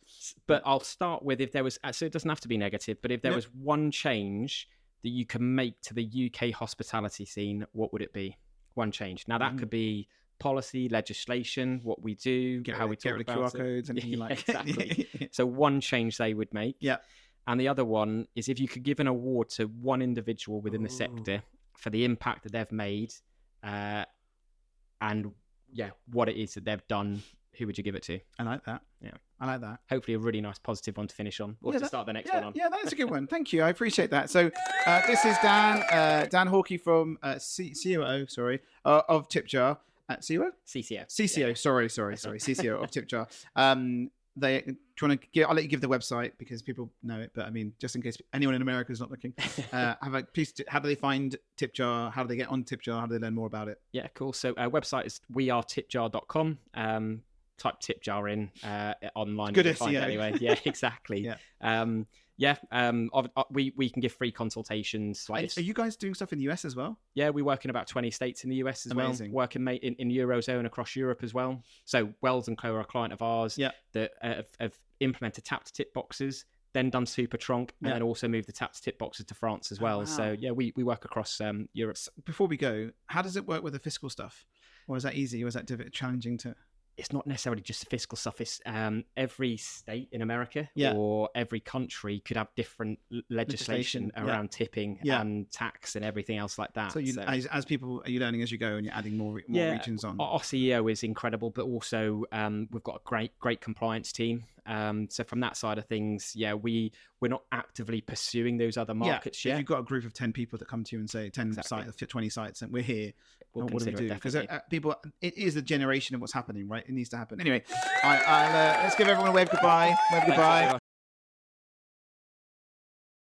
[SPEAKER 3] But I'll start with, if there was, so it doesn't have to be negative, but if there was one change that you can make to the UK hospitality scene, what would it be? One change. Now that could be policy, legislation, what we do, how we talk
[SPEAKER 2] rid of
[SPEAKER 3] about
[SPEAKER 2] QR codes, anything you like.
[SPEAKER 3] Exactly. So one change they would make.
[SPEAKER 2] Yeah.
[SPEAKER 3] And the other one is, if you could give an award to one individual within the sector for the impact that they've made, and what it is that they've done, who would you give it to?
[SPEAKER 2] I like that.
[SPEAKER 3] Yeah.
[SPEAKER 2] I like that.
[SPEAKER 3] Hopefully a really nice positive one to finish on, or to start the next one on.
[SPEAKER 2] Yeah, that's a good one. Thank you. I appreciate that. So this is Dan Hawkey from COO, of Tipjar. COO?
[SPEAKER 3] CCO.
[SPEAKER 2] CCO. Sorry. CCO of Tipjar. I'll let you give the website because people know it, but I mean, just in case anyone in America is not looking, how do they find Tipjar? How do they get on Tipjar? How do they learn more about it?
[SPEAKER 3] Yeah, cool. So our website is wearetipjar.com. Type Tipjar in online.
[SPEAKER 2] Good
[SPEAKER 3] SEO. Anyway, yeah, exactly. We can give free consultations.
[SPEAKER 2] Are you guys doing stuff in the US as well?
[SPEAKER 3] Yeah, we work in about 20 states in the US as
[SPEAKER 2] Amazing.
[SPEAKER 3] well. Working in Eurozone across Europe as well. So Wells & Co are a client of ours that have implemented tap-to-tip boxes, then done Super TRONC, and then also moved the tap-to-tip boxes to France as well.
[SPEAKER 2] Wow.
[SPEAKER 3] So yeah, we work across Europe.
[SPEAKER 2] Before we go, how does it work with the fiscal stuff? Or is that easy? Or is that challenging to...
[SPEAKER 3] It's not necessarily just the fiscal stuff. It's every state in America or every country could have different legislation around tipping and tax and everything else like that.
[SPEAKER 2] So, as people, are you learning as you go and you're adding more regions on?
[SPEAKER 3] Our CEO is incredible, but also we've got a great compliance team. So from that side of things, we're not actively pursuing those other markets yet.
[SPEAKER 2] If you've got a group of 10 people that come to you and say 10 sites, 20 sites, and we're here, what do we do? Because people, it is the generation of what's happening, right? It needs to happen. Anyway, let's give everyone a wave goodbye.